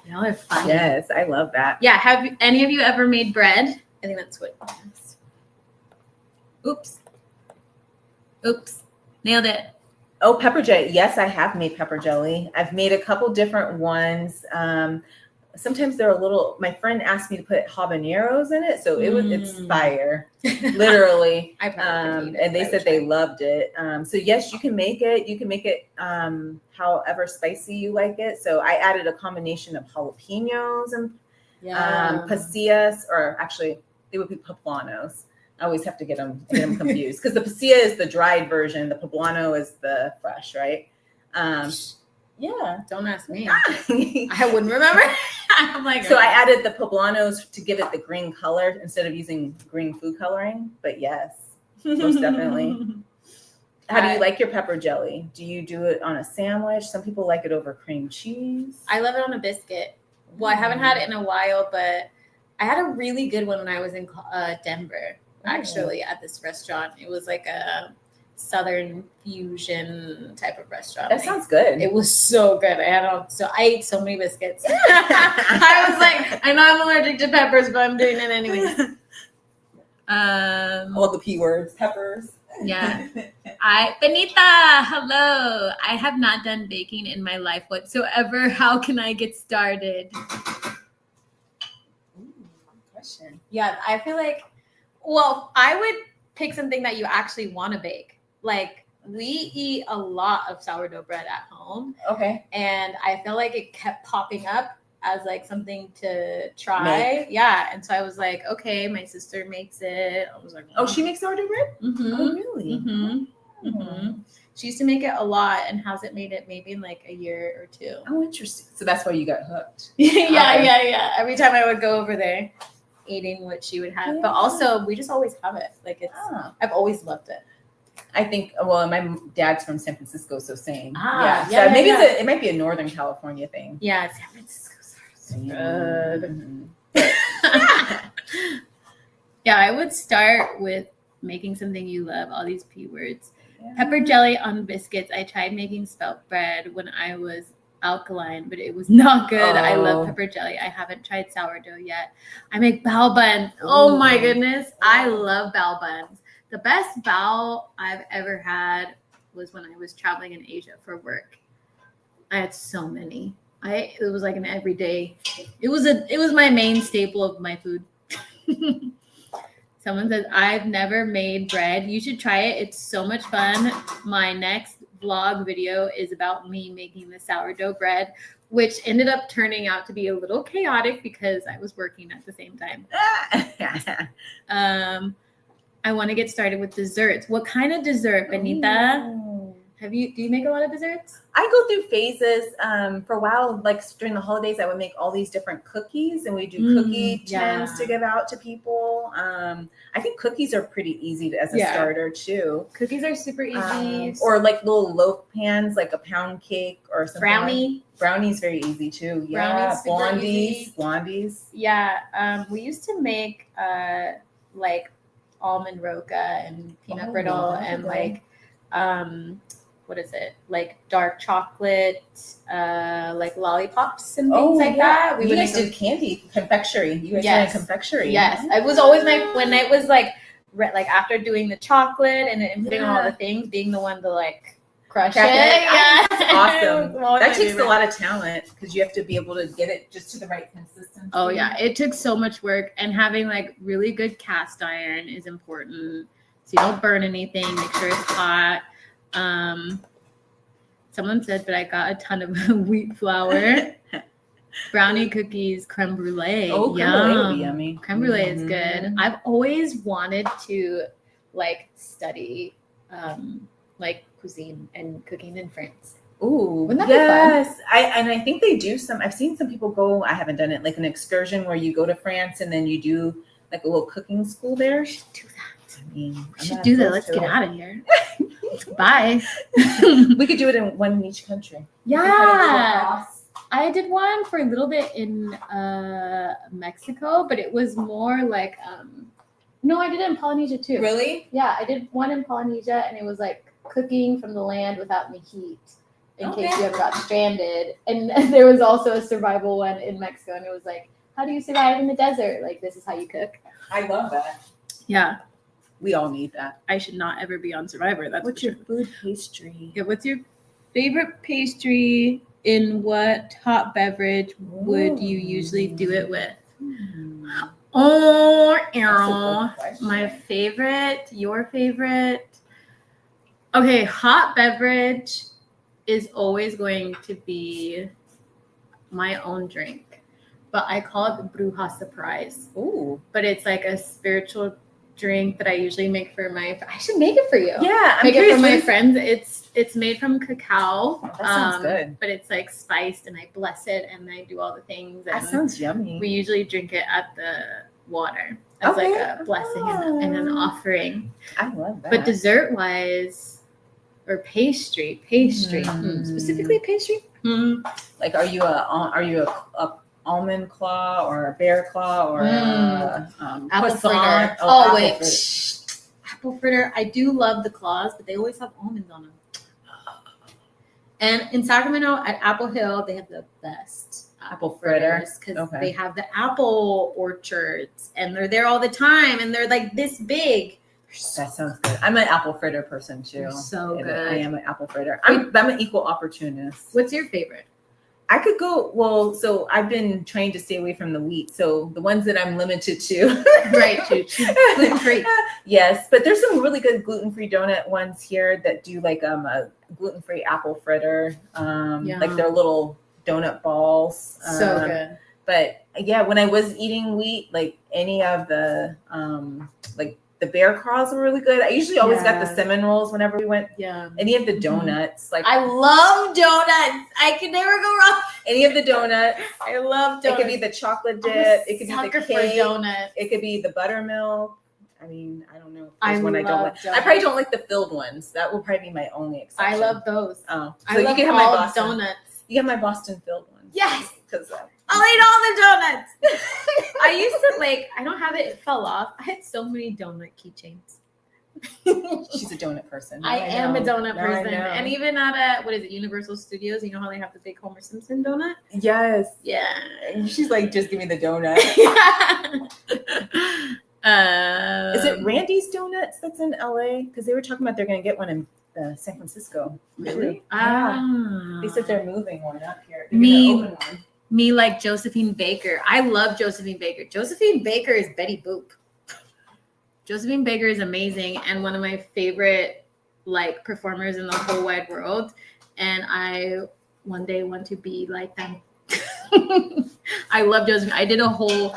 Speaker 1: Y'all are fun.
Speaker 2: Yes, I love that.
Speaker 1: Yeah. Have any of you ever made bread? I think that's what. Oops. Nailed it.
Speaker 2: Oh, pepper jelly. Yes, I have made pepper jelly. I've made a couple different ones. Sometimes they're a little, my friend asked me to put habaneros in it. So it's fire, literally. And they said they loved it. So yes, you can make it. You can make it however spicy you like it. So I added a combination of jalapenos and pasillas, or actually they would be poblanos. I always have to get them confused, because the pasilla is the dried version. The poblano is the fresh, right? Yeah.
Speaker 1: Don't ask me. I wouldn't remember. I'm like,
Speaker 2: so I added the poblanos to give it the green color instead of using green food coloring. But yes, most definitely. How do you like your pepper jelly? Do you do it on a sandwich? Some people like it over cream cheese.
Speaker 1: I love it on a biscuit. Well, I haven't had it in a while, but I had a really good one when I was in Denver. Actually, at this restaurant. It was like a Southern fusion type of restaurant.
Speaker 2: That sounds good.
Speaker 1: It was so good. I ate so many biscuits. I was like, I know I'm allergic to peppers, but I'm doing it anyways.
Speaker 2: All the P words, peppers.
Speaker 1: Yeah. Benita, hello. I have not done baking in my life whatsoever. How can I get started?
Speaker 2: Ooh, question.
Speaker 1: Yeah, I feel like, well, I would pick something that you actually want to bake. Like, we eat a lot of sourdough bread at home.
Speaker 2: Okay.
Speaker 1: And I feel like it kept popping up as like something to try.
Speaker 2: Make.
Speaker 1: Yeah. And so I was like, okay, my sister makes it. I was like,
Speaker 2: oh, she makes sourdough bread?
Speaker 1: Mm-hmm.
Speaker 2: Oh, really?
Speaker 1: Mm-hmm. Mm-hmm. She used to make it a lot and hasn't made it maybe in like a year or two.
Speaker 2: Oh, interesting. So that's why you got hooked.
Speaker 1: Yeah. Every time I would go over there, eating what she would have.
Speaker 2: Yeah.
Speaker 1: But also, we just always have it. Like, it's, I've always loved it.
Speaker 2: I think, well, my dad's from San Francisco, so same.
Speaker 1: Yeah,
Speaker 2: maybe it might be a Northern California thing.
Speaker 1: Yeah, San Francisco's so good.
Speaker 2: Mm-hmm.
Speaker 1: Yeah, I would start with making something you love, all these P words.
Speaker 2: Yeah.
Speaker 1: Pepper jelly on biscuits. I tried making spelt bread when I was alkaline, but it was not good. I love pepper jelly. I haven't tried sourdough yet. I make bao buns. Oh my goodness. I love bao buns. The best bao I've ever had was when I was traveling in Asia for work. I had so many. It was like an everyday. It was my main staple of my food. Someone says, I've never made bread. You should try it. It's so much fun. My next vlog video is about me making the sourdough bread, which ended up turning out to be a little chaotic because I was working at the same time. I want to get started with desserts. What kind of dessert, Benita? Do you make a lot of desserts?
Speaker 2: I go through phases. For a while, like during the holidays, I would make all these different cookies, and we do cookie tins to give out to people. I think cookies are pretty easy as a starter too.
Speaker 1: Cookies are super easy.
Speaker 2: Or like little loaf pans, like a pound cake or something.
Speaker 1: Brownie.
Speaker 2: Brownie's very easy too. Yeah, blondies.
Speaker 1: Yeah, we used to make like almond roca and peanut brittle and like what is it, like dark chocolate like lollipops and things like that.
Speaker 2: You guys did candy confectionery. You guys did confectionery.
Speaker 1: Yes, it was always when it was like after doing the chocolate and putting all the things, being the one to like crush it.
Speaker 2: Yeah, awesome. That takes a lot of talent because you have to be able to get it just to the right consistency.
Speaker 1: Oh yeah, it took so much work, and having like really good cast iron is important so you don't burn anything. Make sure it's hot. Someone said, but I got a ton of wheat flour. Brownie cookies, creme brulee.
Speaker 2: Oh, creme brulee would be yummy.
Speaker 1: Creme brulee is good. I've always wanted to like study like cuisine and cooking in France.
Speaker 2: Ooh,
Speaker 1: wouldn't that be fun?
Speaker 2: I think they do some. I've seen some people go. I haven't done it, like an excursion where you go to France and then you do like a little cooking school there.
Speaker 1: We should do that.
Speaker 2: I mean,
Speaker 1: we should do that. Let's get out of here. Bye.
Speaker 2: We could do it in one in each country.
Speaker 1: Yeah. I did one for a little bit in Mexico, but it was more like no, I did it in Polynesia too.
Speaker 2: Really?
Speaker 1: Yeah, I did one in Polynesia, and it was like cooking from the land without the heat in case you ever got stranded. And there was also a survival one in Mexico, and it was like, how do you survive in the desert? Like, this is how you cook.
Speaker 2: I love that.
Speaker 1: Yeah.
Speaker 2: We all need that.
Speaker 1: I should not ever be on Survivor. That's
Speaker 2: what's your food pastry?
Speaker 1: Yeah, what's your favorite pastry? In what hot beverage would you usually do it with? Oh, Errol. My favorite, your favorite. Okay, hot beverage is always going to be my own drink, but I call it the Bruja Surprise.
Speaker 2: Ooh.
Speaker 1: But it's like a spiritual drink that I usually make for I should make it for you.
Speaker 2: Yeah,
Speaker 1: make it for my friends. It's made from cacao.
Speaker 2: That sounds good.
Speaker 1: But it's like spiced, and I bless it, and I do all the things.
Speaker 2: That sounds yummy.
Speaker 1: We usually drink it at the water as like a blessing and an offering.
Speaker 2: I love that.
Speaker 1: But dessert wise, or pastry, specifically pastry.
Speaker 2: Like, are you a almond claw or a bear claw or a
Speaker 1: apple
Speaker 2: croissant?
Speaker 1: fritter. Wait. apple fritter. I do love the claws, but they always have almonds on them. And in Sacramento at Apple Hill, they have the best
Speaker 2: apple fritters
Speaker 1: because they have the apple orchards and they're there all the time and they're like this big.
Speaker 2: That sounds good. I'm an apple fritter person too.
Speaker 1: They're so good.
Speaker 2: I am an apple fritter. I'm an equal opportunist.
Speaker 1: What's your favorite?
Speaker 2: I could go, so I've been trained to stay away from the wheat. So the ones that I'm limited to.
Speaker 1: Right, gluten-free.
Speaker 2: Yes, but there's some really good gluten-free donut ones here that do like a gluten-free apple fritter. Like they're little donut balls.
Speaker 1: So good.
Speaker 2: But yeah, when I was eating wheat, like any of the like the bear claws were really good. I usually always got the cinnamon rolls whenever we went.
Speaker 1: Yeah.
Speaker 2: Any of the donuts. Like
Speaker 1: I love donuts. I can never go wrong.
Speaker 2: Any of the donuts.
Speaker 1: I love donuts.
Speaker 2: It could be the chocolate dip. It could be the cake.
Speaker 1: For donuts.
Speaker 2: It could be the buttermilk. I mean, I don't know.
Speaker 1: I
Speaker 2: one I don't like. I probably don't like the filled ones. That will probably be my only exception.
Speaker 1: I love those.
Speaker 2: Oh, so
Speaker 1: I love
Speaker 2: you can have my Boston
Speaker 1: donuts.
Speaker 2: You have my Boston filled ones.
Speaker 1: Yes,
Speaker 2: because
Speaker 1: I'll eat all the donuts. I used to I don't have it. It fell off. I had so many donut keychains.
Speaker 2: She's a donut person.
Speaker 1: I am a donut person. And even at Universal Studios, you know how they have the big Homer Simpson donut?
Speaker 2: Yes.
Speaker 1: Yeah.
Speaker 2: And she's like, just give me the donut. Is it Randy's Donuts that's in LA? Because they were talking about they're going to get one in San Francisco.
Speaker 1: Really?
Speaker 2: Yeah. They said they're moving one up here.
Speaker 1: Me like Josephine Baker. I love Josephine Baker. Josephine Baker is Betty Boop. Josephine Baker is amazing and one of my favorite performers in the whole wide world. And I one day want to be like them. I love Josephine. I did a whole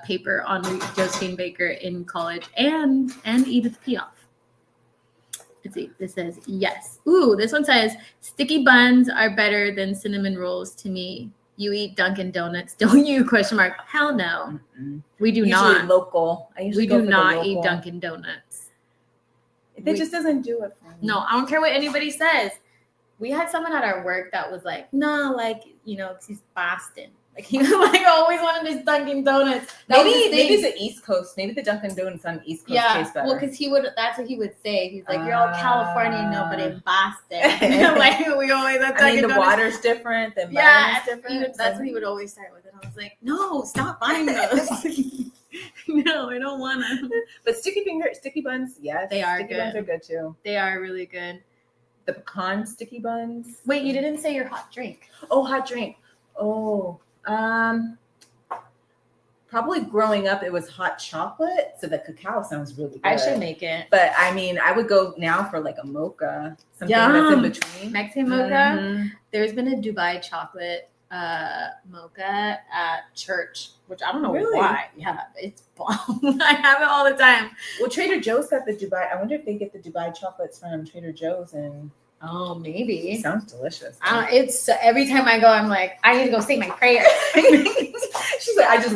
Speaker 1: paper on Josephine Baker in college and Edith Piaf. Let's see. This says yes. Ooh, this one says sticky buns are better than cinnamon rolls to me. You eat Dunkin' Donuts, don't you? ? Hell no.
Speaker 2: Mm-mm.
Speaker 1: We do
Speaker 2: usually
Speaker 1: not.
Speaker 2: Local.
Speaker 1: We do not eat Dunkin' Donuts.
Speaker 2: It just doesn't do it for me.
Speaker 1: No, I don't care what anybody says. We had someone at our work that was like, no, he's Boston. He always wanted his Dunkin' Donuts.
Speaker 2: Maybe it's the East Coast. Maybe the Dunkin' Donuts on the East Coast tastes better.
Speaker 1: Well, because that's what he would say. He's like, you're all California, but in Boston. We always have Dunkin'
Speaker 2: the
Speaker 1: Donuts.
Speaker 2: water's different. The environment's different.
Speaker 1: That's what he would always start with. And I was like, no, stop buying those. No, I don't want to.
Speaker 2: But sticky buns, yes.
Speaker 1: They are
Speaker 2: sticky
Speaker 1: good.
Speaker 2: Buns are good too.
Speaker 1: They are really good.
Speaker 2: The pecan sticky buns.
Speaker 1: Wait, you didn't say your hot drink.
Speaker 2: Oh, hot drink. Oh, probably growing up, it was hot chocolate. So the cacao sounds really good.
Speaker 1: I should make it.
Speaker 2: But I mean, I would go now for like a mocha, something that's in between.
Speaker 1: Mexican mocha. Mm-hmm. There's been a Dubai chocolate mocha at church, which I don't know why. Yeah, it's bomb. I have it all the time.
Speaker 2: Well, Trader Joe's got the Dubai. I wonder if they get the Dubai chocolates from Trader Joe's and.
Speaker 1: Oh, maybe.
Speaker 2: It sounds delicious.
Speaker 1: It's every time I go, I'm like, I need to go say my prayer.
Speaker 2: She's like, I was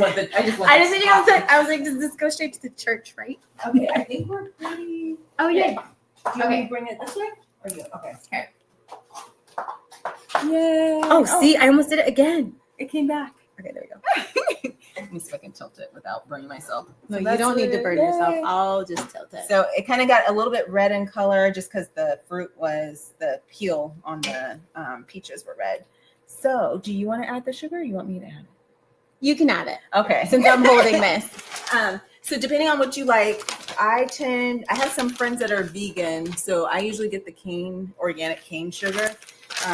Speaker 1: like, does this go straight to the church, right?
Speaker 2: Okay, I think we're pretty.
Speaker 1: Oh yeah.
Speaker 2: Do you want me to bring it this way? Or you? Okay. Yay!
Speaker 1: Oh, see, I almost did it again.
Speaker 2: It came back.
Speaker 1: Okay, there we go.
Speaker 2: Let me see if I can tilt it without burning myself.
Speaker 1: No, you don't need to burn yourself. I'll just tilt it.
Speaker 2: So it kind of got a little bit red in color just because the fruit was, the peel on the peaches were red. So do you want to add the sugar or you want me to add it?
Speaker 1: You can add it.
Speaker 2: Okay.
Speaker 1: Since I'm holding this.
Speaker 2: So depending on what you like, I have some friends that are vegan. So I usually get the organic cane sugar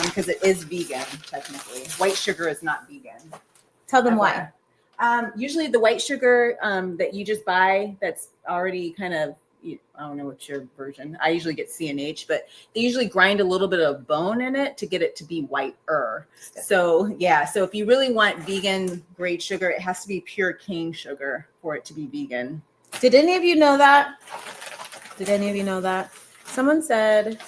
Speaker 2: because it is vegan technically. White sugar is not vegan.
Speaker 1: Tell them why.
Speaker 2: Usually the white sugar that you just buy that's already kind of, I don't know what's your version. I usually get C&H, but they usually grind a little bit of bone in it to get it to be whiter. So yeah, so if you really want vegan grade sugar, it has to be pure cane sugar for it to be vegan.
Speaker 1: Did any of you know that? Someone said,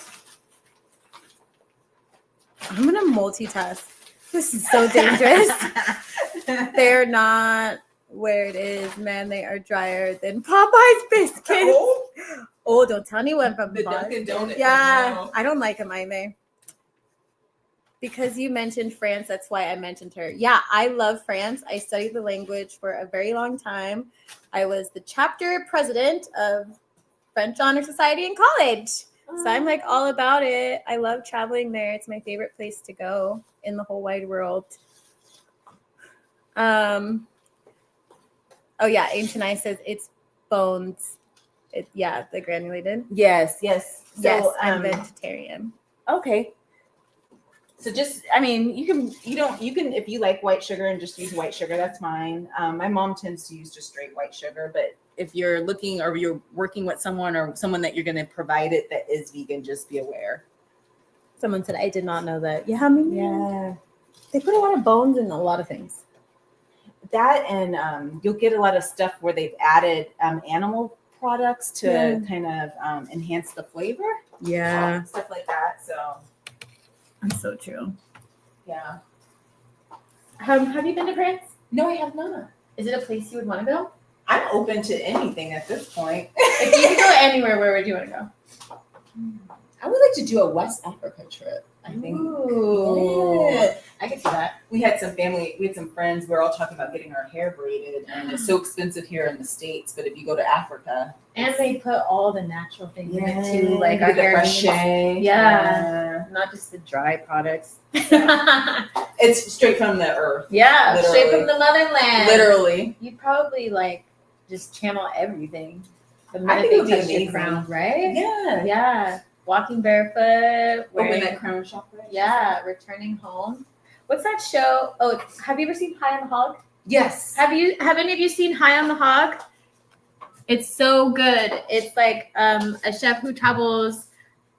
Speaker 1: I'm going to multitask. This is so dangerous. They're not where it is, man. They are drier than Popeye's biscuits. Oh, don't tell anyone from
Speaker 2: the Dunkin' Donuts.
Speaker 1: Yeah, I don't like them either. Because you mentioned France, that's why I mentioned her. Yeah, I love France. I studied the language for a very long time. I was the chapter president of French Honor Society in college. So I'm like all about it. I love traveling there. It's my favorite place to go in the whole wide world. Oh yeah, Ancient Eye says it's bones. The granulated.
Speaker 2: Yes.
Speaker 1: So, I'm vegetarian.
Speaker 2: Okay. So just, I mean, you can, if you like white sugar and just use white sugar, that's fine. My mom tends to use just straight white sugar, but if you're looking or you're working with someone that you're going to provide it that is vegan, just be aware.
Speaker 1: Someone said, I did not know that. Yeah. They put a lot of bones in a lot of things.
Speaker 2: That and you'll get a lot of stuff where they've added animal products to kind of enhance the flavor.
Speaker 1: Yeah.
Speaker 2: Stuff like that. So
Speaker 1: that's so true.
Speaker 2: Yeah.
Speaker 1: Have you been to France?
Speaker 2: No, I have not.
Speaker 1: Is it a place you would want to go?
Speaker 2: I'm open to anything at this point.
Speaker 1: If you could go anywhere, where would you want to go?
Speaker 2: I would like to do a West Africa trip. I think.
Speaker 1: Ooh. Yeah. I could see that.
Speaker 2: We had some friends. We were all talking about getting our hair braided, and it's so expensive here in the States. But if you go to Africa,
Speaker 1: and they put all the natural things in it too, like our hair
Speaker 2: crochet.
Speaker 1: Not just the dry products.
Speaker 2: It's straight from the earth.
Speaker 1: Yeah,
Speaker 2: literally.
Speaker 1: Straight from the motherland.
Speaker 2: Literally.
Speaker 1: You probably just channel everything. The
Speaker 2: I think it would be amazing,
Speaker 1: crown, right?
Speaker 2: Yeah.
Speaker 1: Yeah. Walking barefoot.
Speaker 2: Open that crown chakra.
Speaker 1: Yeah, returning home. What's that show? Oh, have you ever seen High on the Hog?
Speaker 2: Yes.
Speaker 1: Have any of you seen High on the Hog? It's so good. It's like a chef who travels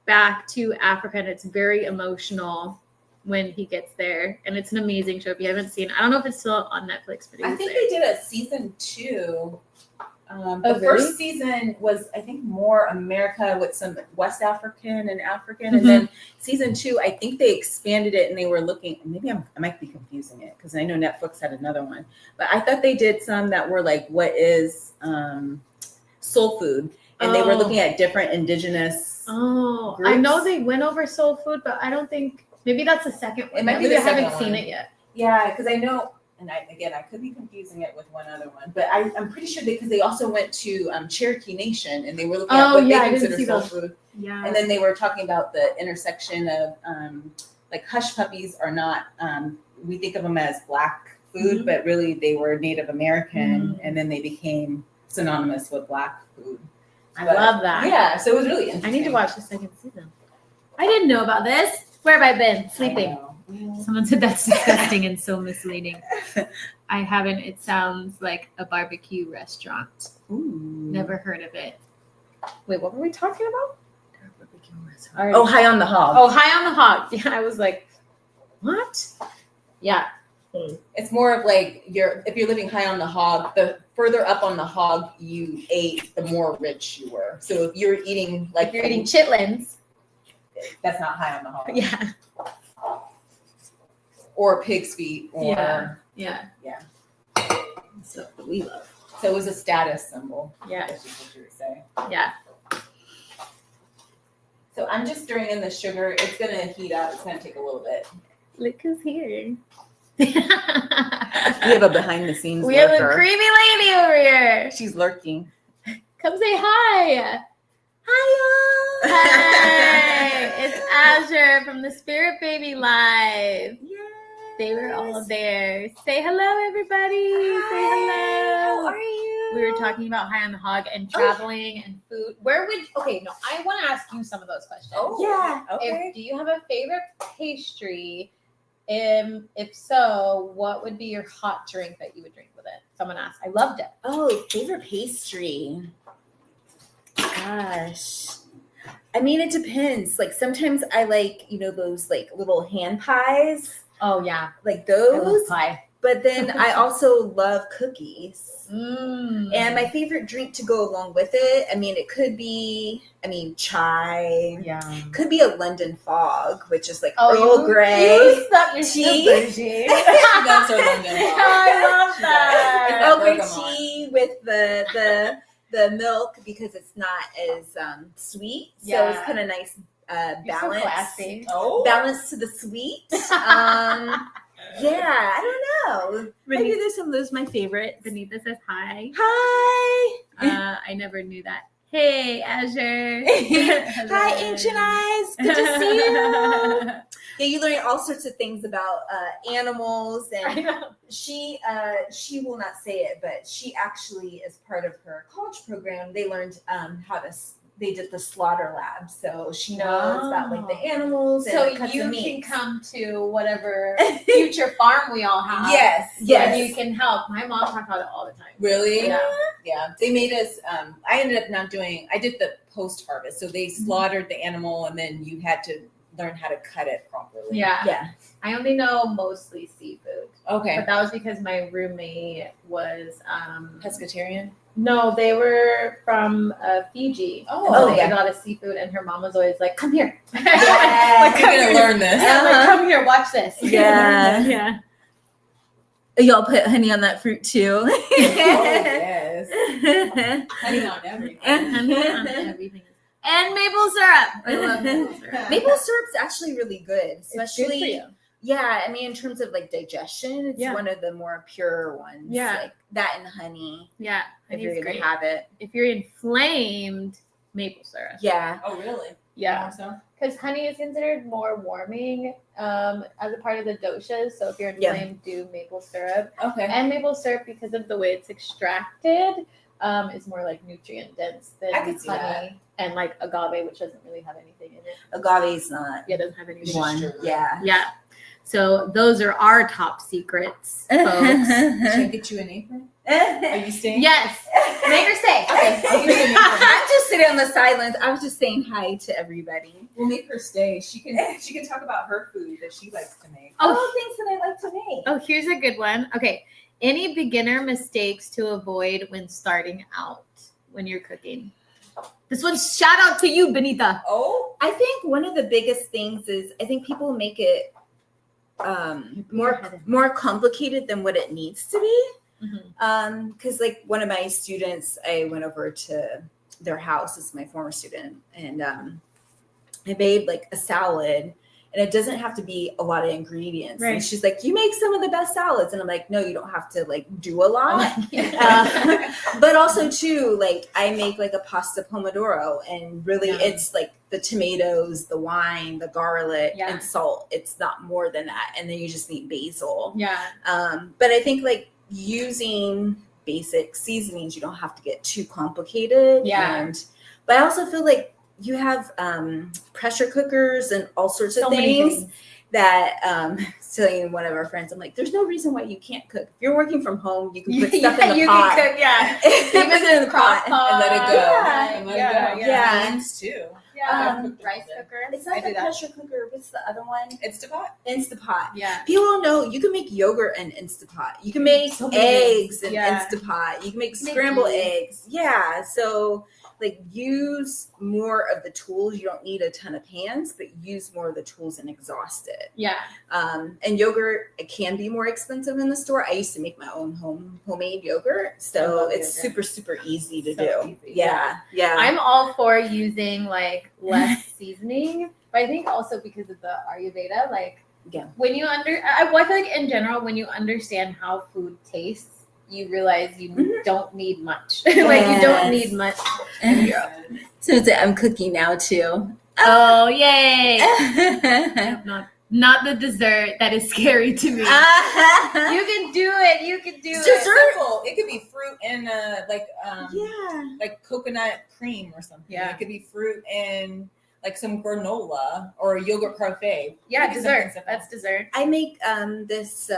Speaker 1: back to Africa, and it's very emotional when he gets there. And it's an amazing show. If you haven't seen it, I don't know if it's still on Netflix, but
Speaker 2: I think they did a season 2. The first season was, I think, more America with some West African and African. And then season 2, I think they expanded it and they were looking, maybe I might be confusing it because I know Netflix had another one. But I thought they did some that were like, what is soul food? And they were looking at different indigenous groups.
Speaker 1: I know they went over soul food, but I don't think, maybe that's the second one.
Speaker 2: It might be the second one.
Speaker 1: I haven't seen it yet.
Speaker 2: Yeah, because I know. And I could be confusing it with one other one, but I'm pretty sure because they also went to Cherokee Nation and they were looking at what they consider soul food.
Speaker 1: Yeah.
Speaker 2: And then they were talking about the intersection of like hush puppies are not, we think of them as Black food, but really they were Native American and then they became synonymous with Black food.
Speaker 1: I love that.
Speaker 2: Yeah, so it was really interesting.
Speaker 1: I need to watch the second season. I didn't know about this. Where have I been? Sleeping. Someone said that's disgusting and so misleading. I haven't. It sounds like a barbecue restaurant.
Speaker 2: Ooh.
Speaker 1: Never heard of it. Wait, what were we talking about?
Speaker 2: Barbecue restaurant. Oh, High on the Hog.
Speaker 1: Oh, High on the Hog. Yeah, I was like, what? Yeah.
Speaker 2: It's more of like if you're living high on the hog, the further up on the hog you ate, the more rich you were. So if you're eating
Speaker 1: chitlins,
Speaker 2: that's not high on the hog.
Speaker 1: Yeah.
Speaker 2: Or pig's feet, or
Speaker 1: yeah.
Speaker 2: So we love. So it was a status symbol.
Speaker 1: Yeah,
Speaker 2: that's just what you would say.
Speaker 1: Yeah.
Speaker 2: So I'm just stirring in the sugar. It's gonna heat up. It's gonna take a little bit.
Speaker 1: Look who's here.
Speaker 2: We have a behind the scenes.
Speaker 1: We have a creepy lady over here.
Speaker 2: She's lurking.
Speaker 1: Come say hi. Hi, y'all. Hey, it's Azure from the Spirit Baby Live. Yay. They were all there. Say hello, everybody.
Speaker 2: Hi.
Speaker 1: Say hello.
Speaker 2: How are you?
Speaker 1: We were talking about High on the Hog and traveling and food. I want to ask you some of those questions.
Speaker 2: Oh, yeah. Okay.
Speaker 1: Do you have a favorite pastry? If so, what would be your hot drink that you would drink with it? Someone asked. I loved it.
Speaker 2: Oh, favorite pastry. Gosh. I mean, it depends. Like sometimes I like, those like little hand pies.
Speaker 1: Oh yeah.
Speaker 2: Like those.
Speaker 1: I love pie.
Speaker 2: But then I also love cookies.
Speaker 1: And
Speaker 2: my favorite drink to go along with it, it could be, chai.
Speaker 1: Yeah.
Speaker 2: Could be a London Fog, which is like Earl Grey tea. That's our London Fog.
Speaker 1: I love that.
Speaker 2: It's Earl Grey tea with the milk because it's not as sweet. So it's kind of nice balance.
Speaker 1: So
Speaker 2: balance to the sweet. Yeah, I don't know. Maybe there's some of those my favorite.
Speaker 1: Benita says hi.
Speaker 2: Hi.
Speaker 1: I never knew that. Hey, Azure.
Speaker 2: Hi, Ancient Eyes. Good to see you. Yeah, you learn all sorts of things about animals, and she will not say it, but she actually, as part of her college program, they learned they did the slaughter lab, so she knows about like the animals.
Speaker 1: So
Speaker 2: and cuts
Speaker 1: you
Speaker 2: of
Speaker 1: can
Speaker 2: meat.
Speaker 1: come to whatever future farm we all have.
Speaker 2: Yes.
Speaker 1: And you can help. My mom talks about it all the time.
Speaker 3: Really?
Speaker 1: Yeah.
Speaker 3: They made us. I ended up not doing. I did the post harvest, so they slaughtered the animal, and then you had to learn how to cut it properly.
Speaker 1: Yeah. I only know mostly seafood.
Speaker 3: Okay.
Speaker 1: But that was because my roommate was
Speaker 3: Pescatarian.
Speaker 1: No, they were from Fiji.
Speaker 3: Oh,
Speaker 1: they
Speaker 2: yeah.
Speaker 1: ate a lot of seafood, and her mom was always like, "Come here,
Speaker 2: Yeah.
Speaker 3: You're gonna learn this.
Speaker 1: Yeah, like, come here, watch this."
Speaker 2: Yeah.
Speaker 1: Yeah.
Speaker 2: Y'all put honey on that fruit too.
Speaker 3: Oh, yes. Honey on everything.
Speaker 1: Everything. And maple syrup. I love maple syrup.
Speaker 2: Maple syrup's actually really good,
Speaker 1: It's good
Speaker 2: especially
Speaker 1: for you.
Speaker 2: yeah. I mean, in terms of like digestion, it's
Speaker 1: Yeah.
Speaker 2: one of the more pure ones.
Speaker 1: Yeah.
Speaker 2: Like that and honey.
Speaker 1: Yeah,
Speaker 2: If you're
Speaker 1: honey's
Speaker 2: gonna
Speaker 1: great.
Speaker 2: have it.
Speaker 1: If you're inflamed, maple syrup.
Speaker 2: Yeah.
Speaker 3: Oh, really?
Speaker 1: Yeah.
Speaker 3: More so?
Speaker 1: Because honey is considered more warming as a part of the doshas. So if you're inflamed, do maple syrup.
Speaker 3: Okay.
Speaker 1: And maple syrup, because of the way it's extracted, is more like nutrient dense than
Speaker 3: I could see
Speaker 1: honey and like agave, which doesn't really have anything in it.
Speaker 2: Agave's not
Speaker 1: Yeah, it doesn't have anything.
Speaker 2: one.
Speaker 3: Sure.
Speaker 2: Yeah.
Speaker 1: Yeah. So those are our top secrets, folks.
Speaker 3: Should I get you an apron? Are you staying?
Speaker 1: Yes. Make her stay.
Speaker 3: Okay. I'll get you an apron.
Speaker 2: I'm just sitting on the sidelines. I was just saying hi to everybody.
Speaker 3: We'll make her stay. She can talk about her food that she likes to make.
Speaker 2: Oh, things that I like to make.
Speaker 1: Oh, here's a good one. Okay. Any beginner mistakes to avoid when starting out when you're cooking? This one's shout out to you, Benita.
Speaker 3: Oh,
Speaker 2: I think one of the biggest things is I think people make it more complicated than what it needs to be. Because like one of my students, I went over to their house. It's my former student, and I made like a salad. And it doesn't have to be a lot of ingredients.
Speaker 1: Right.
Speaker 2: And she's like, "You make some of the best salads." And I'm like, "No, you don't have to like do a lot." But also too, like I make like a pasta pomodoro, and really it's like the tomatoes, the wine, the garlic, and salt. It's not more than that. And then you just need basil.
Speaker 1: Yeah.
Speaker 2: But I think like using basic seasonings, you don't have to get too complicated.
Speaker 1: Yeah.
Speaker 2: But I also feel like you have pressure cookers and all sorts of things that telling one of our friends, I'm like, there's no reason why you can't cook. If you're working from home, you can put stuff in the pot.
Speaker 1: Can cook, yeah.
Speaker 2: Even in the pot.
Speaker 3: and let it go.
Speaker 2: Yeah.
Speaker 3: And let it go.
Speaker 2: Yeah.
Speaker 3: Beans too.
Speaker 1: Rice cooker.
Speaker 2: It's not the pressure cooker. What's the other one?
Speaker 3: Instapot.
Speaker 2: Instapot.
Speaker 1: Yeah.
Speaker 2: People don't know you can make yogurt in Instapot. You can make eggs in
Speaker 1: Yeah.
Speaker 2: Instapot. You can make scrambled eggs. Yeah. So like use more of the tools. You don't need a ton of pans, but use more of the tools and exhaust it.
Speaker 1: Yeah.
Speaker 2: And yogurt, it can be more expensive in the store. I used to make my own homemade yogurt. So it's
Speaker 1: yogurt.
Speaker 2: super easy to
Speaker 1: So
Speaker 2: do.
Speaker 1: easy.
Speaker 2: Yeah.
Speaker 1: I'm all for using like less seasoning, but I think also because of the Ayurveda, like when you I feel like in general, when you understand how food tastes, you realize you don't need much. Like you don't need much.
Speaker 2: So I'm cooking now too.
Speaker 1: Oh yay! Not the dessert that is scary to me. You can do it. You can do
Speaker 3: It's
Speaker 1: it.
Speaker 3: simple. It could be fruit and like coconut cream or something.
Speaker 2: Yeah.
Speaker 3: It could be fruit and like some granola or a yogurt parfait.
Speaker 1: Yeah,
Speaker 3: Maybe
Speaker 1: dessert.
Speaker 3: something simple.
Speaker 1: That's dessert.
Speaker 2: I make this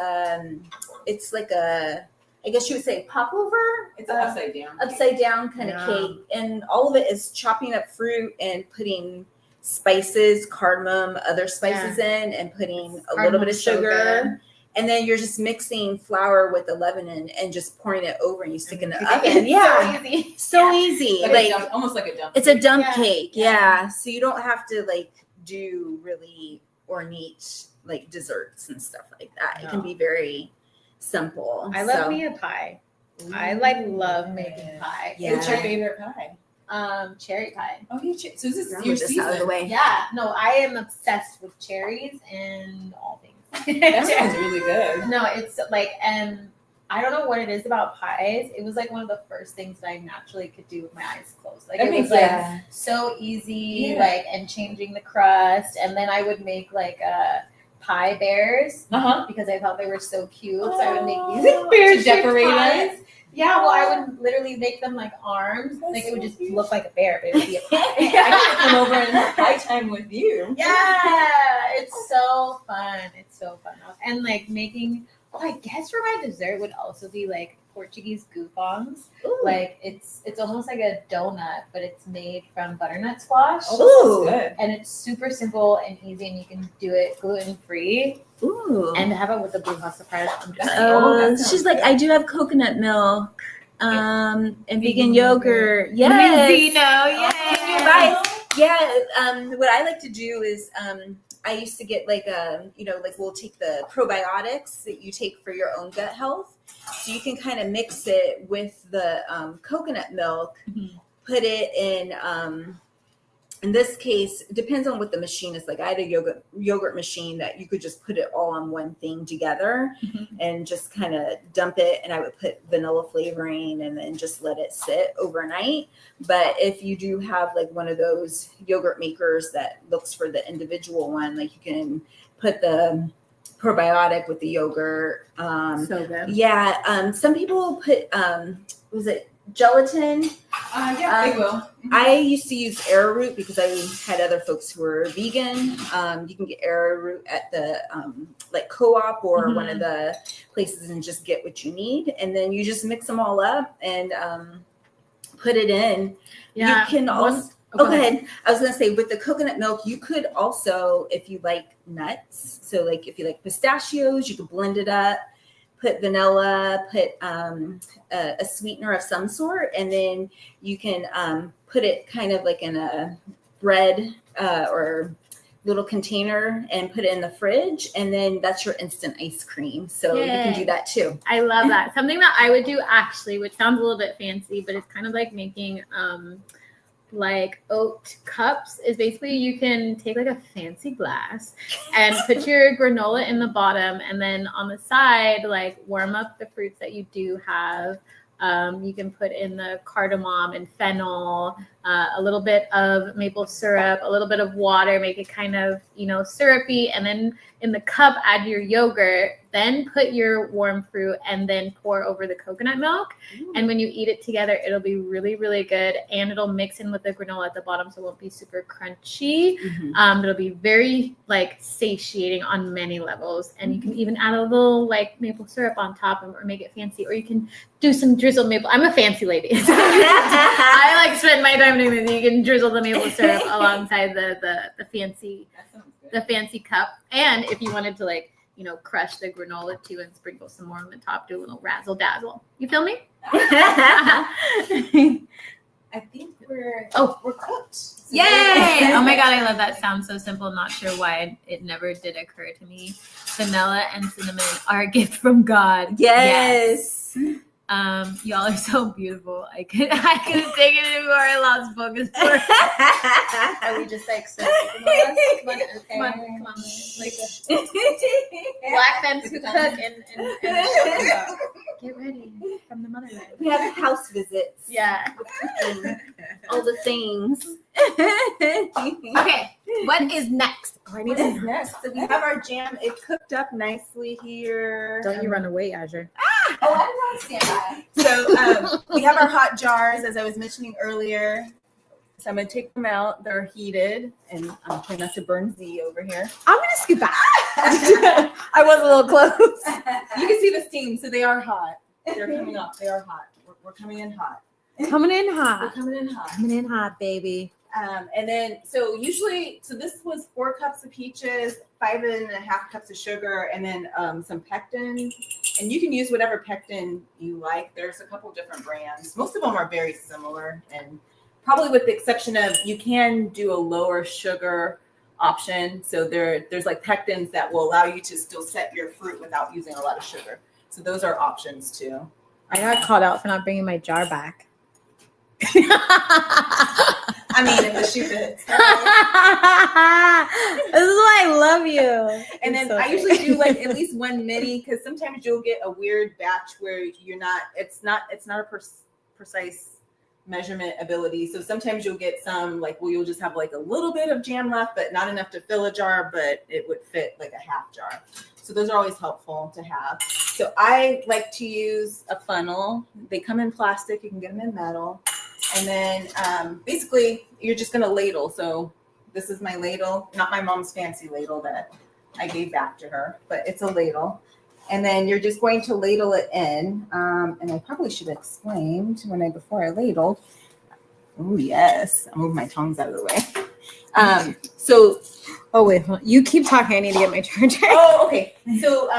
Speaker 2: it's like a, I guess you would say popover.
Speaker 3: It's upside down.
Speaker 2: Upside down kind of cake. And all of it is chopping up fruit and putting spices, cardamom, other spices in, and putting a little bit of sugar. And then you're just mixing flour with the lebanon and just pouring it over, and you stick in the oven. Yeah. So easy. Like
Speaker 3: almost like a dump.
Speaker 2: it's a dump cake. Yeah. So you don't have to like do really ornate like desserts and stuff like that. It can be very simple.
Speaker 1: I love me a pie. I love making pie.
Speaker 2: Yeah.
Speaker 3: What's your favorite pie?
Speaker 1: Cherry pie.
Speaker 3: Oh, so this is
Speaker 2: Move
Speaker 3: your
Speaker 2: this
Speaker 3: season.
Speaker 2: out of the way.
Speaker 1: Yeah. No, I am obsessed with cherries and all things.
Speaker 3: That sounds really good.
Speaker 1: No, it's like, and I don't know what it is about pies. It was like one of the first things that I naturally could do with my eyes closed. Like it was like so easy, like, and changing the crust. And then I would make like pie bears because I thought they were so cute. So I would make these bears to decorate pies. Yeah, well, I would literally make them like arms. That's like it would just look like a bear, but it would be a pie.
Speaker 2: I could come over and have pie time with you.
Speaker 1: Yeah, it's so fun. It's so fun. And like making, I guess for my dessert would also be like Portuguese goofongs. Like it's almost like a donut, but it's made from butternut squash.
Speaker 2: Oh, that's good.
Speaker 1: And it's super simple and easy, and you can do it gluten-free.
Speaker 2: Ooh.
Speaker 1: And have it with the blue pasta fries. I'm just
Speaker 4: she's like, I do have coconut milk, and vegan yogurt. Yes. What I like to do is, I used to get like we'll take the probiotics that you take for your own gut health. So you can kind of mix it with the coconut milk, put it in this case, it depends on what the machine is like. I had a yogurt machine that you could just put it all on one thing together and just kind of dump it. And I would put vanilla flavoring and then just let it sit overnight. But if you do have like one of those yogurt makers that looks for the individual one, like you can put the probiotic with the yogurt.
Speaker 1: so good.
Speaker 4: Yeah. Some people put, was it gelatin?
Speaker 2: They will.
Speaker 4: I used to use arrowroot because I had other folks who were vegan. You can get arrowroot at the like co-op or one of the places and just get what you need. And then you just mix them all up and put it in.
Speaker 1: Yeah.
Speaker 4: You can also, go ahead. I was going to say with the coconut milk, you could also, if you like nuts, so like if you like pistachios, you could blend it up. Put vanilla, put a sweetener of some sort, and then you can put it kind of like in a bread or little container and put it in the fridge, and then that's your instant ice cream. So you can do that too.
Speaker 1: I love that. Something that I would do actually, which sounds a little bit fancy, but it's kind of like making like oat cups, is basically you can take like a fancy glass and put your granola in the bottom, and then on the side like warm up the fruits that you do have. You can put in the cardamom and fennel, a little bit of maple syrup, a little bit of water, make it kind of, syrupy, and then in the cup add your yogurt, then put your warm fruit, and then pour over the coconut milk. And when you eat it together, it'll be really, really good, and it'll mix in with the granola at the bottom, so it won't be super crunchy. It'll be very like satiating on many levels, and you can even add a little like maple syrup on top or make it fancy, or you can do some drizzled maple. I'm a fancy lady. I like spend my time doing this. You can drizzle the maple syrup alongside the fancy cup. And if you wanted to crush the granola too and sprinkle some more on the top, do a little razzle dazzle. You feel me?
Speaker 2: I think we're cooked. So
Speaker 1: yay! Oh my God, I love that. Sounds so simple. Not sure why it never did occur to me. Vanilla and cinnamon are a gift from God.
Speaker 4: Yes.
Speaker 1: Y'all are so beautiful. I couldn't take it anymore. I lost focus. Are we just like so come on. Like black fence who cook and get ready from the motherland.
Speaker 4: We have house visits.
Speaker 1: Yeah.
Speaker 4: All the things.
Speaker 1: Okay. What is next?
Speaker 2: What is next? So we have our jam. It cooked up nicely here.
Speaker 1: Don't you run away, Azure.
Speaker 2: Oh, I don't stand by. So we have our hot jars, as I was mentioning earlier. So I'm going to take them out. They're heated, and I'm trying not to burn Z over here.
Speaker 1: I'm going to scoot back.
Speaker 2: I was a little close. You can see the steam, so they are hot. They're coming up. They are hot. We're coming in hot.
Speaker 1: Coming in hot.
Speaker 2: We're coming in hot.
Speaker 1: Coming in hot, baby.
Speaker 2: And then, so this was 4 cups of peaches, 5.5 cups of sugar, and then some pectin. And you can use whatever pectin you like. There's a couple different brands. Most of them are very similar, and probably with the exception of you can do a lower sugar option. So there's like pectins that will allow you to still set your fruit without using a lot of sugar. So those are options too.
Speaker 1: I got called out for not bringing my jar back.
Speaker 2: I mean, if the shoe fits.
Speaker 1: This is why I love you.
Speaker 2: And then I usually do like at least one mini, because sometimes you'll get a weird batch where it's not a precise measurement ability. So sometimes you'll get some you'll just have like a little bit of jam left, but not enough to fill a jar, but it would fit like a half jar. So those are always helpful to have. So I like to use a funnel. They come in plastic. You can get them in metal. And then basically you're just going to ladle. So this is my ladle, not my mom's fancy ladle that I gave back to her, but it's a ladle. And then you're just going to ladle it in. And I probably should have explained before I ladled. Oh, yes. I'll move my tongs out of the way.
Speaker 1: Oh, wait. You keep talking. I need to get my charger.
Speaker 2: Oh, okay. So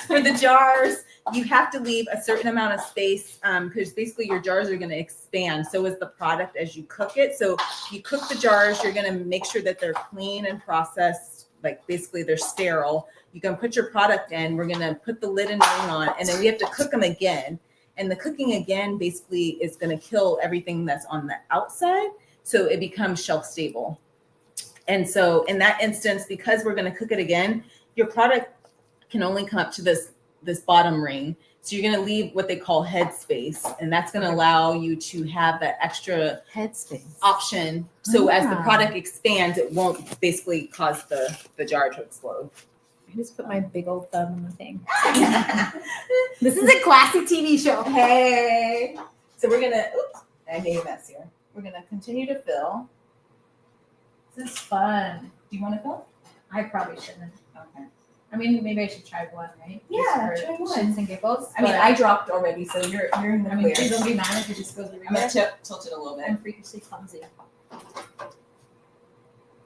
Speaker 2: for the jars, you have to leave a certain amount of space because basically your jars are going to expand. So is the product as you cook it. So you cook the jars, you're going to make sure that they're clean and processed. Like basically they're sterile. You can put your product in. We're going to put the lid and ring on, and then we have to cook them again. And the cooking again basically is going to kill everything that's on the outside. So it becomes shelf stable. And so in that instance, because we're going to cook it again, your product can only come up to this bottom ring. So you're going to leave what they call head space. And that's going to allow you to have that extra
Speaker 1: Head space
Speaker 2: option. So as the product expands, it won't basically cause the jar to explode.
Speaker 1: I just put my big old thumb in the thing. This is a classic TV show.
Speaker 2: Hey. So we're going to, I made a mess here. We're going to continue to fill.
Speaker 1: This is fun.
Speaker 2: Do you want to fill?
Speaker 1: I probably shouldn't.
Speaker 2: Okay.
Speaker 1: I mean, maybe I should try one, right?
Speaker 2: Yeah,
Speaker 1: Just for
Speaker 2: try one.
Speaker 1: shits and giggles.
Speaker 2: I mean, I dropped already, so you're in the
Speaker 1: I mean,
Speaker 2: clear.
Speaker 1: please don't be mad if it just goes
Speaker 2: I'm
Speaker 1: everywhere.
Speaker 2: going to tilt it a little bit.
Speaker 1: I'm freakishly clumsy.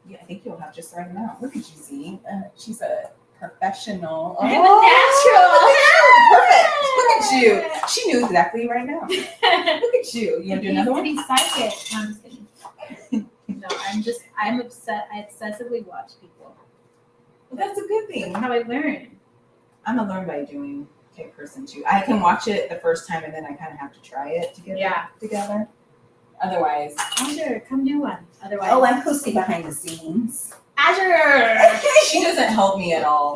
Speaker 2: Yeah, I think you'll have just the right amount. Look at you, Z. She's a professional.
Speaker 1: I'm a natural.
Speaker 2: Perfect. Look at you. She knew exactly right now. Look at you. You want to do another one?
Speaker 1: Pretty psychic. No, I'm just kidding. No, I'm upset. I obsessively watch people.
Speaker 2: Well, that's a good thing.
Speaker 1: That's how I learn.
Speaker 2: I'm a learn by doing type person too. I can watch it the first time and then I kind of have to try it to get it together. Otherwise,
Speaker 1: Azure, come do one. Otherwise,
Speaker 2: I'm posting behind the scenes.
Speaker 1: Azure.
Speaker 2: She doesn't help me at all.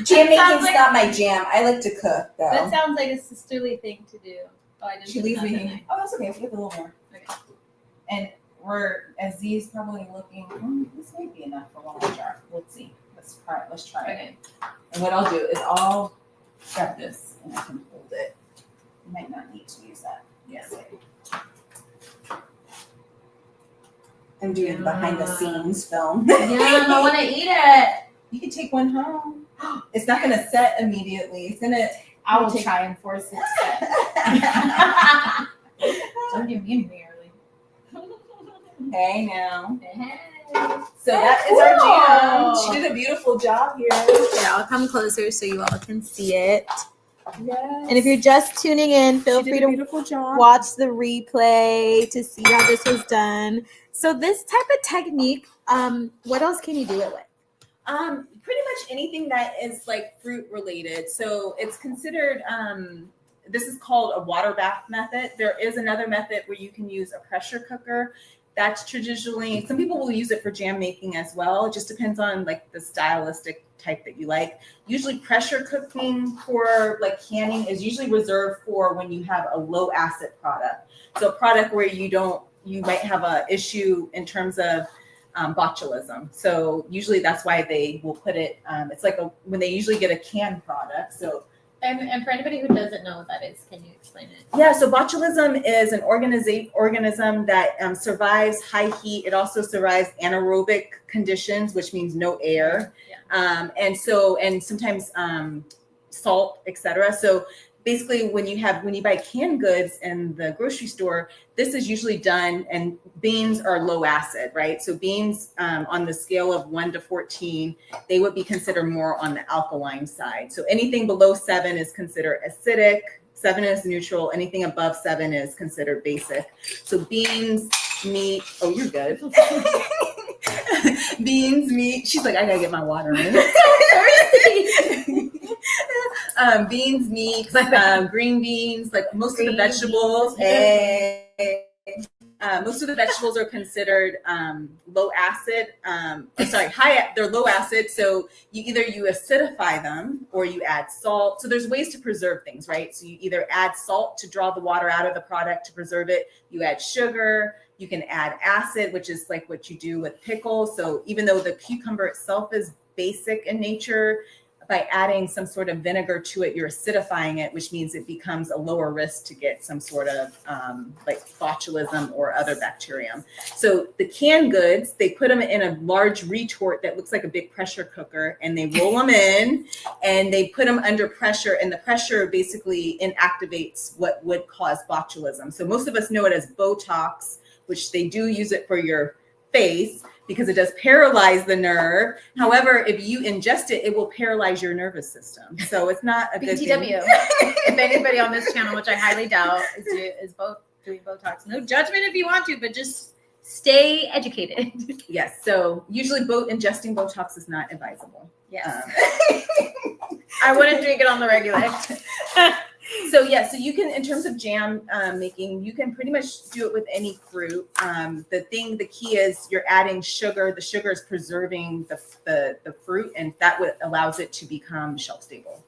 Speaker 4: Jam making's not my jam. I like to cook though.
Speaker 1: That sounds like a sisterly thing to do. Oh, I didn't.
Speaker 2: She
Speaker 1: put
Speaker 2: leaves
Speaker 1: enough in
Speaker 2: me.
Speaker 1: there.
Speaker 2: Oh, that's okay. We have a little more.
Speaker 1: Okay.
Speaker 2: And as Z's probably looking, this might be enough for one more jar. Let's see. Let's try it.
Speaker 1: Okay.
Speaker 2: And what I'll do is I'll grab this and I can hold it. You might not need to use that. Yes.
Speaker 4: I'm doing behind the scenes film.
Speaker 1: Yum, I want to eat it.
Speaker 2: You can take one home. It's not going to set immediately. It's going to.
Speaker 1: I will try and force it to set. Don't give me anything early.
Speaker 2: Hey now.
Speaker 1: Hey.
Speaker 2: So that is our jam. She did a beautiful job here.
Speaker 1: Okay, I'll come closer so you all can see it.
Speaker 2: Yes.
Speaker 1: And if you're just tuning in, feel free to
Speaker 2: beautiful job.
Speaker 1: watch the replay to see how this was done. So this type of technique, what else can you do it with?
Speaker 2: Pretty much anything that is like fruit related. So it's considered, this is called a water bath method. There is another method where you can use a pressure cooker. That's traditionally, some people will use it for jam making as well. It just depends on like the stylistic type that you like. Usually pressure cooking for like canning is usually reserved for when you have a low acid product. So a product where you might have a issue in terms of botulism. So usually that's why they will put it, it's like when they usually get a canned product. So
Speaker 1: And for anybody who doesn't know what that is, can you explain it?
Speaker 2: yeah, so botulism is an organism that survives high heat. It also survives anaerobic conditions, which means no air, and sometimes salt, etc. So basically, when you buy canned goods in the grocery store, this is usually done, and beans are low acid, right? So beans on the scale of 1 to 14, they would be considered more on the alkaline side. So anything below 7 is considered acidic, 7 is neutral, anything above 7 is considered basic. So beans, meat, oh, you're good. Beans, meat, she's like, I gotta get my water in. Beans, meat, green beans, like most of the vegetables, eggs, most of the vegetables are considered low acid. They're low acid. So you acidify them or you add salt. So there's ways to preserve things, right? So you either add salt to draw the water out of the product to preserve it. You add sugar. You can add acid, which is like what you do with pickles. So even though the cucumber itself is basic in nature, by adding some sort of vinegar to it, you're acidifying it, which means it becomes a lower risk to get some sort of like botulism or other bacterium. So the canned goods, they put them in a large retort that looks like a big pressure cooker, and they roll them in and they put them under pressure, and the pressure basically inactivates what would cause botulism. So most of us know it as Botox, which they do use it for your face because it does paralyze the nerve. However, if you ingest it, it will paralyze your nervous system. So it's not a good
Speaker 1: BTW.
Speaker 2: thing.
Speaker 1: If anybody on this channel, which I highly doubt, is doing Botox, no judgment if you want to, but just stay educated.
Speaker 2: Yes. So usually ingesting Botox is not advisable.
Speaker 1: Yes. I wouldn't drink it on the regular.
Speaker 2: So you can, in terms of jam making, you can pretty much do it with any fruit. The key is you're adding sugar. The sugar is preserving the fruit, and that allows it to become shelf stable.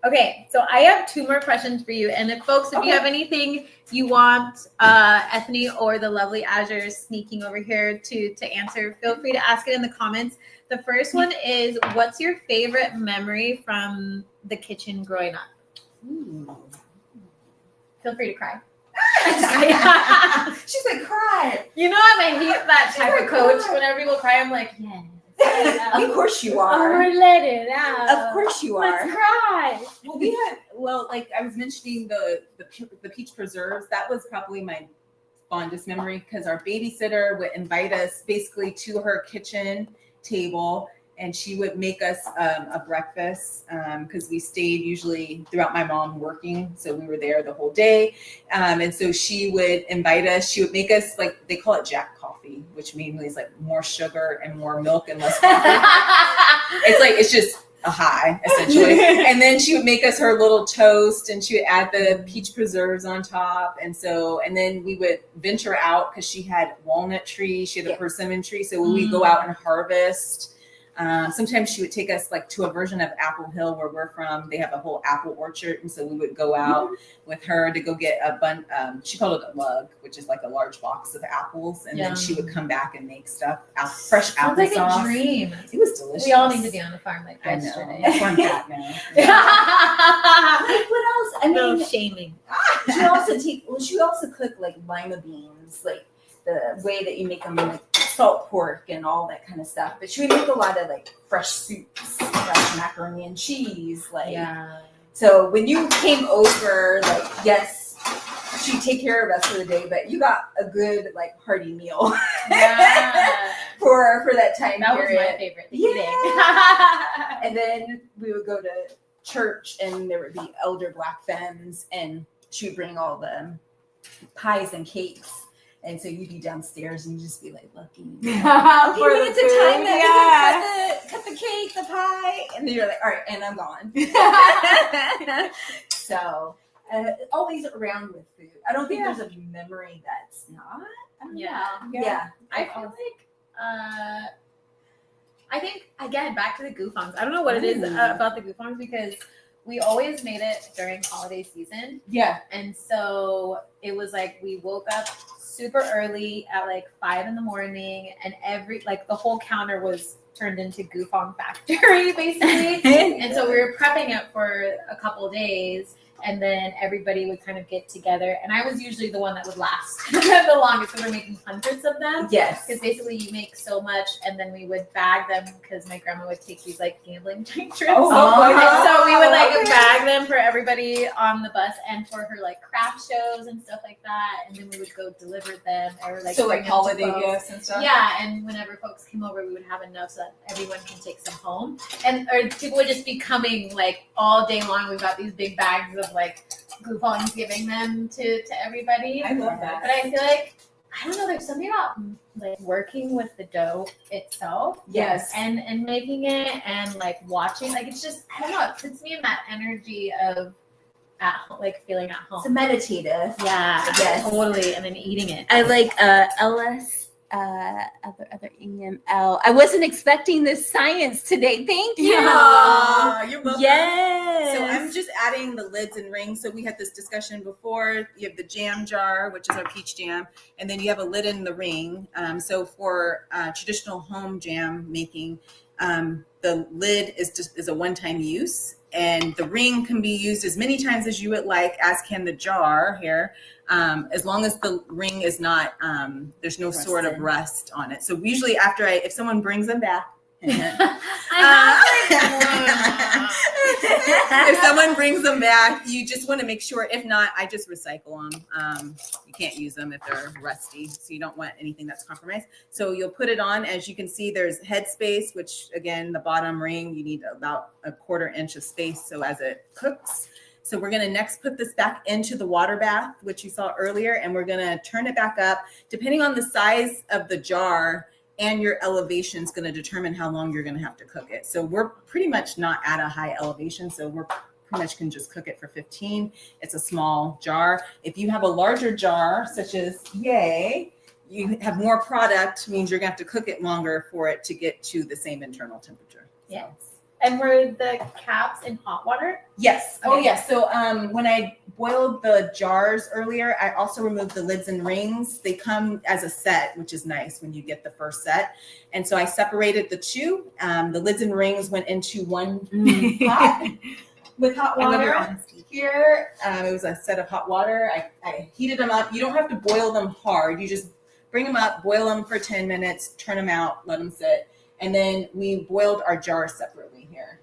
Speaker 1: Okay, so I have 2 more questions for you. And if you have anything you want Ethny or the lovely Azure sneaking over here to answer, feel free to ask it in the comments. The first one is, what's your favorite memory from the kitchen growing up?
Speaker 2: Ooh.
Speaker 1: Feel free to cry.
Speaker 2: She's like, cry.
Speaker 1: You know, I'm that type of coach. Whenever people cry, I'm like, yeah.
Speaker 2: Of course you are.
Speaker 1: Or let it out.
Speaker 2: Of course you are.
Speaker 1: Let's cry.
Speaker 2: Like I was mentioning the peach preserves. That was probably my fondest memory because our babysitter would invite us basically to her kitchen table, and she would make us a breakfast because we stayed usually throughout my mom working. So we were there the whole day. And so she would invite us. She would make us, like, they call it Jack coffee, which mainly is like more sugar and more milk and less coffee. It's just a high, essentially. And then she would make us her little toast, and she would add the peach preserves on top. And then we would venture out because she had walnut trees. She had a persimmon tree. So when we go out and harvest, sometimes she would take us like to a version of Apple Hill where we're from. They have a whole apple orchard, and so we would go out with her to go get a bunch. She called it a lug, which is like a large box of apples, and then she would come back and make stuff, fresh applesauce.
Speaker 1: Sounds like a dream.
Speaker 2: It was delicious.
Speaker 1: We all need to be on a farm like yesterday.
Speaker 2: That's why I'm fat now.
Speaker 4: Like, what else? I mean,
Speaker 1: no shaming.
Speaker 4: She also cooked like lima beans, like the way that you make them, like salt pork and all that kind of stuff. But she would make a lot of like fresh soups, fresh macaroni and cheese. So when you came over, like, yes, she'd take care of us for the day, but you got a good, like, hearty meal for that time period.
Speaker 1: Was my favorite eating.
Speaker 4: And then we would go to church, and there would be elder Black femmes, and she would bring all the pies and cakes. And so you'd be downstairs and you'd just be like looking. Okay, it's the time that we cut the cake, the pie. And then you're like, all right, and I'm gone. So always around with food. I don't think there's a memory that's not. Yeah.
Speaker 1: I feel like, I think, again, back to the goof-ons. I don't know what it is about the goof-ons, because we always made it during holiday season.
Speaker 2: Yeah.
Speaker 1: And so it was like we woke up super early at like 5 a.m, and the whole counter was turned into goof-on factory basically. And so we were prepping it for a couple of days, and then everybody would kind of get together, and I was usually the one that would last the longest, because we're making hundreds of them.
Speaker 4: Yes.
Speaker 1: Because basically you make so much, and then we would bag them, because my grandma would take these like gambling trips.
Speaker 2: Oh,
Speaker 1: so we would like bag them for everybody on the bus, and for her like craft shows and stuff like that, and then we would go deliver them, or like
Speaker 2: so
Speaker 1: bring
Speaker 2: like
Speaker 1: them to
Speaker 2: holiday
Speaker 1: folks.
Speaker 2: gifts and stuff.
Speaker 1: Yeah, and whenever folks came over, we would have enough so that everyone can take some home, or people would just be coming like all day long. We've got these big bags of like goof-ons, giving them to everybody.
Speaker 2: I love that.
Speaker 1: But I feel like, I don't know, there's something about like working with the dough itself.
Speaker 2: Yes.
Speaker 1: And making it and like watching, like, it's just, I don't know, it puts me in that energy of feeling at home.
Speaker 4: It's a meditative.
Speaker 1: Yeah,
Speaker 4: Yes.
Speaker 1: totally. And then eating it.
Speaker 4: I like LS other EML. I wasn't expecting this science today. Thank you.
Speaker 2: Aw, you're welcome.
Speaker 4: Yes.
Speaker 2: So I'm just adding the lids and rings. So we had this discussion before. You have the jam jar, which is our peach jam, and then you have a lid in the ring. So for traditional home jam making, the lid is a one-time use, and the ring can be used as many times as you would like, as can the jar here, as long as the ring is not there's no sort of rust on it. So usually if someone brings them back. If someone brings them back, you just want to make sure. If not, I just recycle them. You can't use them if they're rusty, so you don't want anything that's compromised. So you'll put it on. As you can see, there's head space, which again, the bottom ring, you need about a 1/4 inch of space so as it cooks. So we're going to next put this back into the water bath, which you saw earlier, and we're going to turn it back up. Depending on the size of the jar and your elevation is going to determine how long you're going to have to cook it. So we're pretty much not at a high elevation, so we're pretty much can just cook it for 15. It's a small jar. If you have a larger jar, such as you have more product, means you're going to have to cook it longer for it to get to the same internal temperature.
Speaker 1: Yes. And were the caps in hot water?
Speaker 2: Yes. Oh,
Speaker 1: Okay.
Speaker 2: yes. So when I boiled the jars earlier, I also removed the lids and rings. They come as a set, which is nice when you get the first set. And so I separated the two. The lids and rings went into one pot with hot water.
Speaker 4: I love your honesty.
Speaker 2: Here, it was a set of hot water. I heated them up. You don't have to boil them hard. You just bring them up, boil them for 10 minutes, turn them out, let them sit. And then we boiled our jars separately here.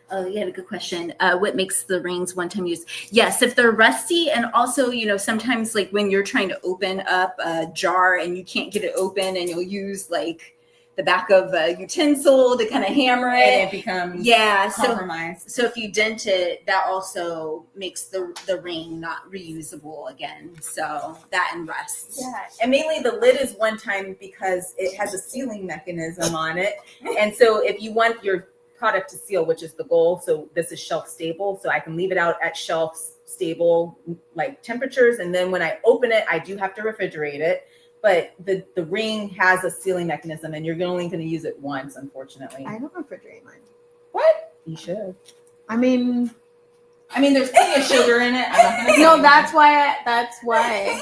Speaker 4: Oh, you had a good question. What makes the rings one-time use? Yes, if they're rusty, and also, sometimes like when you're trying to open up a jar and you can't get it open, and you'll use like the back of a utensil to kind of hammer it.
Speaker 2: And it becomes compromised.
Speaker 4: So if you dent it, that also makes the ring not reusable again. So that and rust.
Speaker 2: Yeah, and mainly the lid is one time because it has a sealing mechanism on it. And so if you want your product to seal, which is the goal, so this is shelf stable, so I can leave it out at shelf stable like temperatures, and then when I open it, I do have to refrigerate it. But the ring has a sealing mechanism, and you're only going to use it once, unfortunately.
Speaker 5: I don't refrigerate mine.
Speaker 2: What? You should.
Speaker 5: I mean,
Speaker 2: there's plenty of sugar in it. I'm not gonna
Speaker 5: no,
Speaker 2: say
Speaker 5: that's why.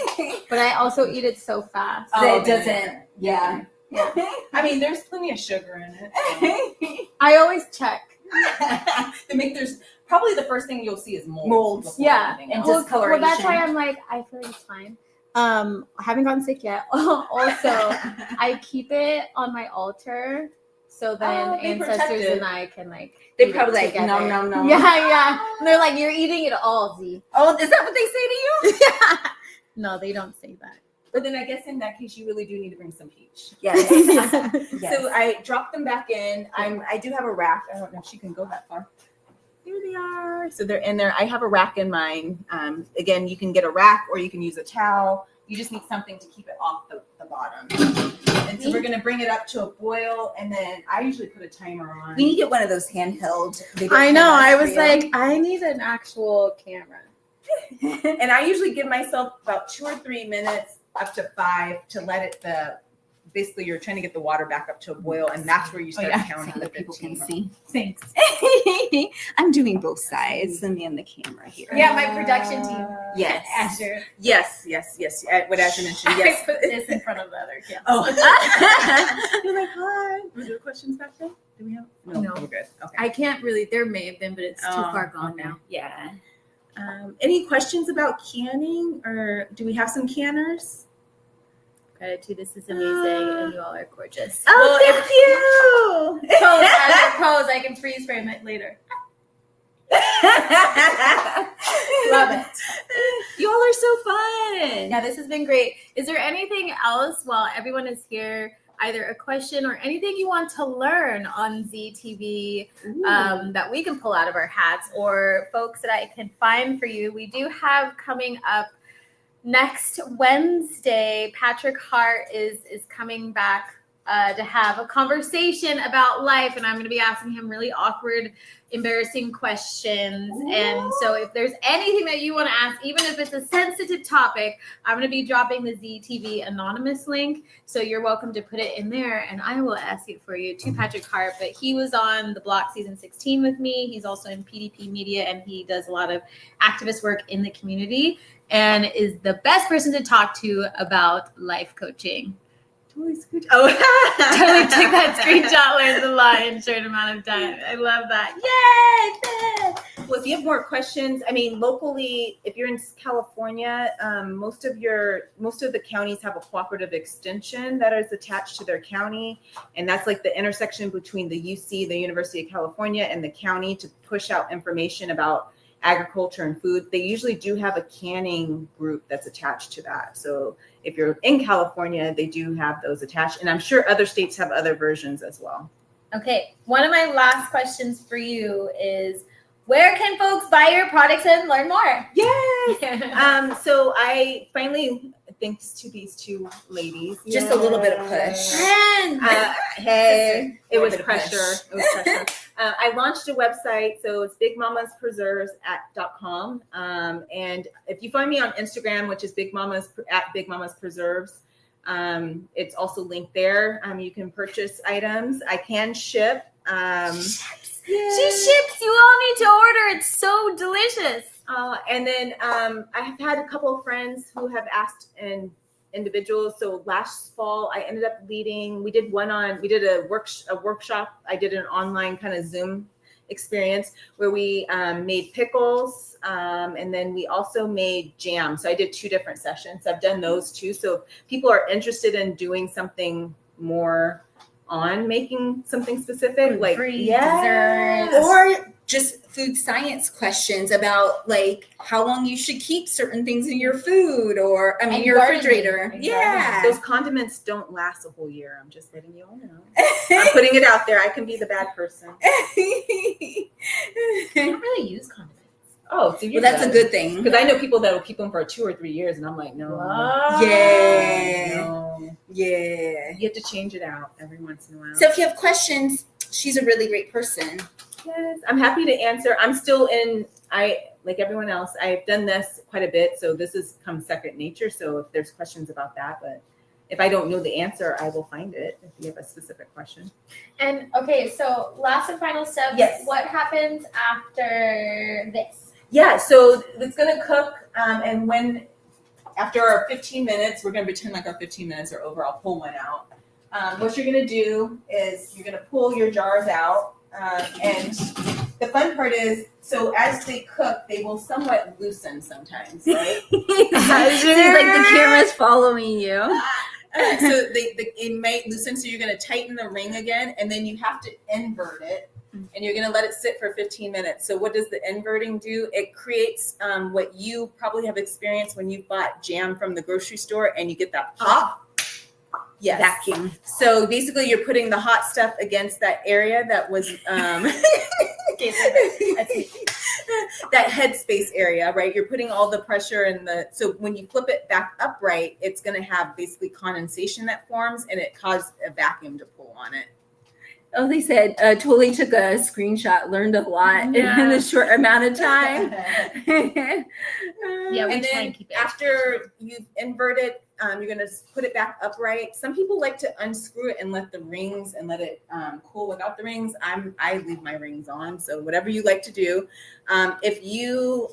Speaker 5: But I also eat it so fast.
Speaker 2: Oh,
Speaker 4: That it doesn't. Yeah.
Speaker 2: there's plenty of sugar in it.
Speaker 5: I always check.
Speaker 2: There's probably the first thing you'll see is mold.
Speaker 4: Molds,
Speaker 2: before
Speaker 5: yeah.
Speaker 2: anything
Speaker 4: And
Speaker 2: else.
Speaker 4: discoloration.
Speaker 5: Well, that's why I'm like, I feel like it's fine. I haven't gotten sick yet. Also, I keep it on my altar so then
Speaker 2: they protect
Speaker 5: ancestors
Speaker 2: it.
Speaker 5: and I can like.
Speaker 4: They
Speaker 5: eat
Speaker 4: probably
Speaker 5: it
Speaker 4: like,
Speaker 5: together.
Speaker 4: no.
Speaker 5: Yeah. And they're like, you're eating it all, Z.
Speaker 4: Oh, is that what they say to you?
Speaker 5: No, they don't say that.
Speaker 2: But then I guess in that case, you really do need to bring some peach.
Speaker 4: Yes. Yes.
Speaker 2: So I dropped them back in. I do have a rack. I don't know if she can go that far. Here they are. So they're in there. I have a rack in mine. Again, you can get a rack or you can use a towel. You just need something to keep it off the bottom. And so we're going to bring it up to a boil. And then I usually put a timer on.
Speaker 4: We need to get one of those handheld.
Speaker 5: I know. I was like, I need an actual camera.
Speaker 2: And I usually give myself about 2 or 3 minutes up to 5 to let it basically you're trying to get the water back up to a boil, and that's where you start counting
Speaker 4: so
Speaker 2: the
Speaker 4: that people
Speaker 2: 15.
Speaker 4: can see.
Speaker 5: Thanks.
Speaker 4: I'm doing both sides. Let me on the camera here.
Speaker 5: Yeah, my production team.
Speaker 4: Yes.
Speaker 5: Azure.
Speaker 2: Yes. What as you mentioned, yes.
Speaker 5: I put this in front of the other camera.
Speaker 2: Oh. You're like, hi. Was there questions back there? Do we have?
Speaker 5: No.
Speaker 2: We're good. Okay.
Speaker 5: I can't really. There may have been, but it's too
Speaker 2: Oh,
Speaker 5: far gone
Speaker 2: okay.
Speaker 5: now.
Speaker 4: Yeah.
Speaker 2: Any questions about canning, or do we have some canners?
Speaker 5: Gratitude. This is amazing, and you all are gorgeous.
Speaker 2: Oh, thank you.
Speaker 5: Pose. I can freeze frame it later. Love it.
Speaker 4: You all are so fun.
Speaker 5: Yeah, this has been great. Is there anything else while everyone is here? Either a question or anything you want to learn on ZTV that we can pull out of our hats, or folks that I can find for you. We do have coming up next Wednesday, Patrick Hart is coming back to have a conversation about life, and I'm going to be asking him really awkward, embarrassing questions.
Speaker 2: Ooh.
Speaker 5: And so if there's anything that you want to ask, even if it's a sensitive topic, I'm going to be dropping the ZTV anonymous link. So you're welcome to put it in there, and I will ask it for you to Patrick Hart. But he was on The Block season 16 with me. He's also in PDP Media, and he does a lot of activist work in the community and is the best person to talk to about life coaching. Totally took that screenshot, learned a lot in a short amount of time. I love that. Yay!
Speaker 2: Well, if you have more questions, I mean, locally, if you're in California, most of the counties have a cooperative extension that is attached to their county, and that's like the intersection between the UC, the University of California, and the county to push out information about agriculture and food. They usually do have a canning group that's attached to that. So if you're in California, they do have those attached, and I'm sure other states have other versions as well.
Speaker 5: Okay, one of my last questions for you is, where can folks buy your products and learn more?
Speaker 2: Yes. So I finally, thanks to these two ladies,
Speaker 4: Just a little bit of push.
Speaker 2: Hey, it was
Speaker 4: bit of
Speaker 2: pressure.
Speaker 4: push.
Speaker 2: It was pressure. I launched a website, so it's bigmamaspreserves.com. And if you find me on Instagram, which is Big Mamas Preserves, it's also linked there. You can purchase items. I can ship.
Speaker 5: She ships. You all need to order. It's so delicious.
Speaker 2: And then I have had a couple of friends who have asked individuals. So last fall, I ended up leading. We did a workshop. I did an online kind of Zoom experience where we made pickles, and then we also made jam. So I did 2 different sessions. I've done those too. So if people are interested in doing something more on making something specific, like
Speaker 5: desserts,
Speaker 4: or just food science questions about like how long you should keep certain things in your food, or
Speaker 5: And
Speaker 4: your
Speaker 5: gardening.
Speaker 4: refrigerator.
Speaker 5: And
Speaker 4: Yeah.
Speaker 2: those condiments don't last a whole year. I'm just letting you all know. I'm putting it out there. I can be the bad person.
Speaker 5: I don't really use condiments.
Speaker 2: Oh, so
Speaker 4: Well, that's a good thing.
Speaker 2: Because I know people that will keep them for 2 or 3 years, and I'm like, no.
Speaker 4: Yeah.
Speaker 2: No.
Speaker 4: Yeah.
Speaker 2: You have to change it out every once in a while.
Speaker 4: So if you have questions, she's a really great person.
Speaker 2: Yes, I'm happy to answer. I'm still like everyone else, I've done this quite a bit, so this has come second nature. So if there's questions about that, but if I don't know the answer, I will find it if you have a specific question.
Speaker 5: And okay, so last and final step.
Speaker 2: Yes.
Speaker 5: What happens after this?
Speaker 2: Yeah, so it's gonna cook, and after our 15 minutes, we're gonna pretend like our 15 minutes are over. I'll pull one out. What you're gonna do is you're gonna pull your jars out, and the fun part is, so as they cook, they will somewhat loosen sometimes, right?
Speaker 4: Seems like the camera's following you.
Speaker 2: So it might loosen, so you're gonna tighten the ring again, and then you have to invert it. And you're going to let it sit for 15 minutes. So what does the inverting do? It creates what you probably have experienced when you bought jam from the grocery store and you get that pop. Yes.
Speaker 4: Vacuum.
Speaker 2: So basically you're putting the hot stuff against that area that was that headspace area, right? You're putting all the pressure so when you flip it back upright, it's going to have basically condensation that forms, and it caused a vacuum to pull on it.
Speaker 4: Oh, they said totally took a screenshot, learned a lot in a short amount of time.
Speaker 5: Yeah, we
Speaker 2: And
Speaker 5: try
Speaker 2: then
Speaker 5: and keep it.
Speaker 2: after you've inverted, you're going to put it back upright. Some people like to unscrew it and let the rings and let it cool without the rings. I leave my rings on. So whatever you like to do.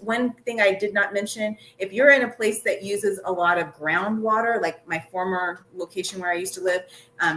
Speaker 2: One thing I did not mention, if you're in a place that uses a lot of groundwater, like my former location where I used to live,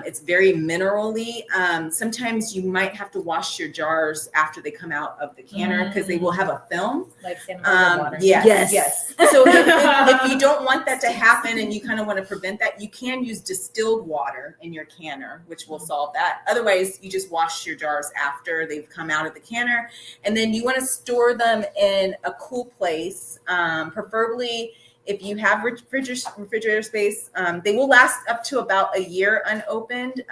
Speaker 2: it's very mineral-y. Sometimes you might have to wash your jars after they come out of the canner because they will have a film.
Speaker 5: Like San Diego water.
Speaker 2: Yes. So if you don't want that to happen and you kind of want to prevent that, you can use distilled water in your canner, which will solve that. Otherwise, you just wash your jars after they've come out of the canner. And then you want to store them in a cool place, preferably if you have refrigerator space. They will last up to about a year unopened.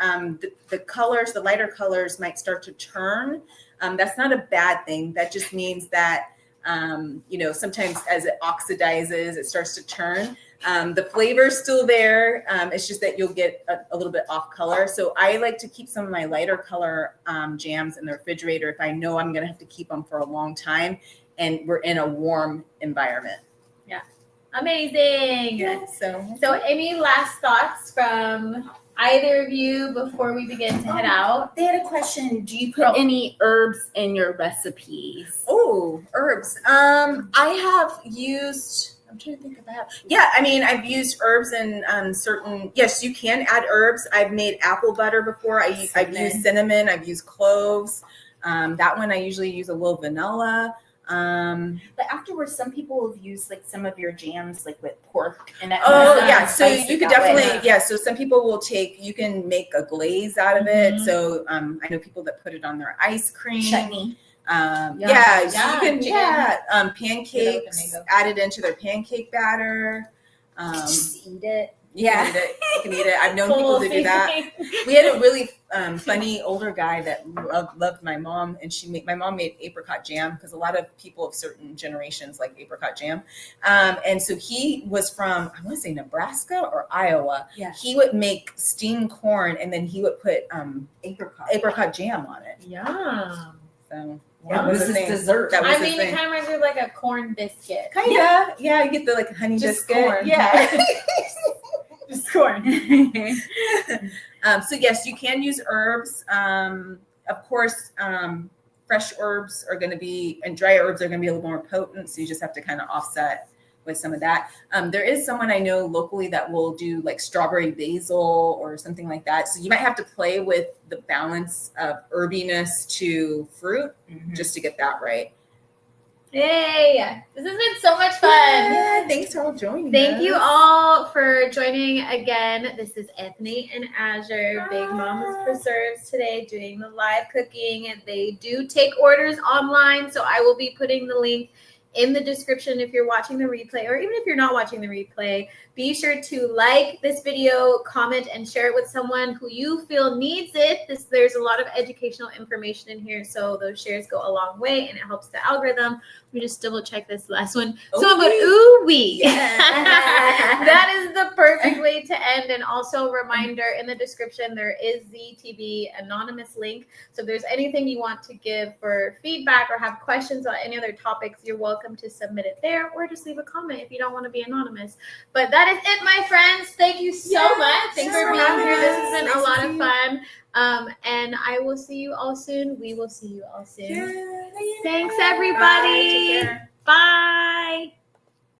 Speaker 2: The colors, the lighter colors might start to turn. That's not a bad thing. That just means that sometimes as it oxidizes, it starts to turn. The flavor's still there. It's just that you'll get a little bit off color. So I like to keep some of my lighter color jams in the refrigerator if I know I'm going to have to keep them for a long time and we're in a warm environment.
Speaker 5: Amazing.
Speaker 2: Yeah,
Speaker 5: So any last thoughts from either of you before we begin to head out?
Speaker 4: They had a question. Do you put any herbs in your recipes?
Speaker 2: Oh, herbs. I have used. I'm trying to think of that. Yeah, I mean, I've used herbs in certain. Yes, you can add herbs. I've made apple butter before. I've used cinnamon. I've used cloves. That one I usually use a little vanilla.
Speaker 4: But afterwards, some people have used like some of your jams, like with pork and that.
Speaker 2: Oh yeah, so you could definitely So some people will take. You can make a glaze out of it. So I know people that put it on their ice cream.
Speaker 4: Chutney.
Speaker 2: So you can pancakes, add it into their pancake batter.
Speaker 4: Just eat it.
Speaker 2: Yeah, you can eat it. I've known people to do that. We had a really funny older guy that loved my mom, and my mom made apricot jam because a lot of people of certain generations like apricot jam. And so he was from, I want to say Nebraska or Iowa.
Speaker 4: Yeah.
Speaker 2: He would make steamed corn, and then he would put apricot jam on it.
Speaker 5: Yum.
Speaker 2: So
Speaker 4: That was his dessert.
Speaker 2: That was
Speaker 5: I mean,
Speaker 2: his
Speaker 5: it
Speaker 2: thing.
Speaker 5: kind of reminds me of like a corn biscuit.
Speaker 2: Kinda, yeah. You get the like honey
Speaker 5: Just
Speaker 2: biscuit.
Speaker 5: corn.
Speaker 2: Yeah.
Speaker 5: Just corn.
Speaker 2: So yes, you can use herbs. Of course, fresh herbs are going to be, and dry herbs are going to be a little more potent. So you just have to kind of offset with some of that. There is someone I know locally that will do like strawberry basil or something like that. So you might have to play with the balance of herbiness to fruit just to get that right.
Speaker 5: Yay! This has been so much fun.
Speaker 2: Yeah, thanks for all joining.
Speaker 5: Thank you all for joining again. This is Ethny and Azure, Big Mama's Preserves today, doing the live cooking. And they do take orders online, so I will be putting the link in the description if you're watching the replay, or even if you're not watching the replay. Be sure to like this video, comment, and share it with someone who you feel needs it. There's a lot of educational information in here, so those shares go a long way, and it helps the algorithm. Let me just double check this last one. So about ooh-wee. That is the perfect way to end. And also a reminder, in the description, there is the ZTV anonymous link. So if there's anything you want to give for feedback or have questions on any other topics, you're welcome to submit it there, or just leave a comment if you don't want to be anonymous. But that is it, my friends. Thank you so much. Thanks for being here. This has been a lot of fun. And I will see you all soon. We will see you all soon. Thanks, everybody. Bye.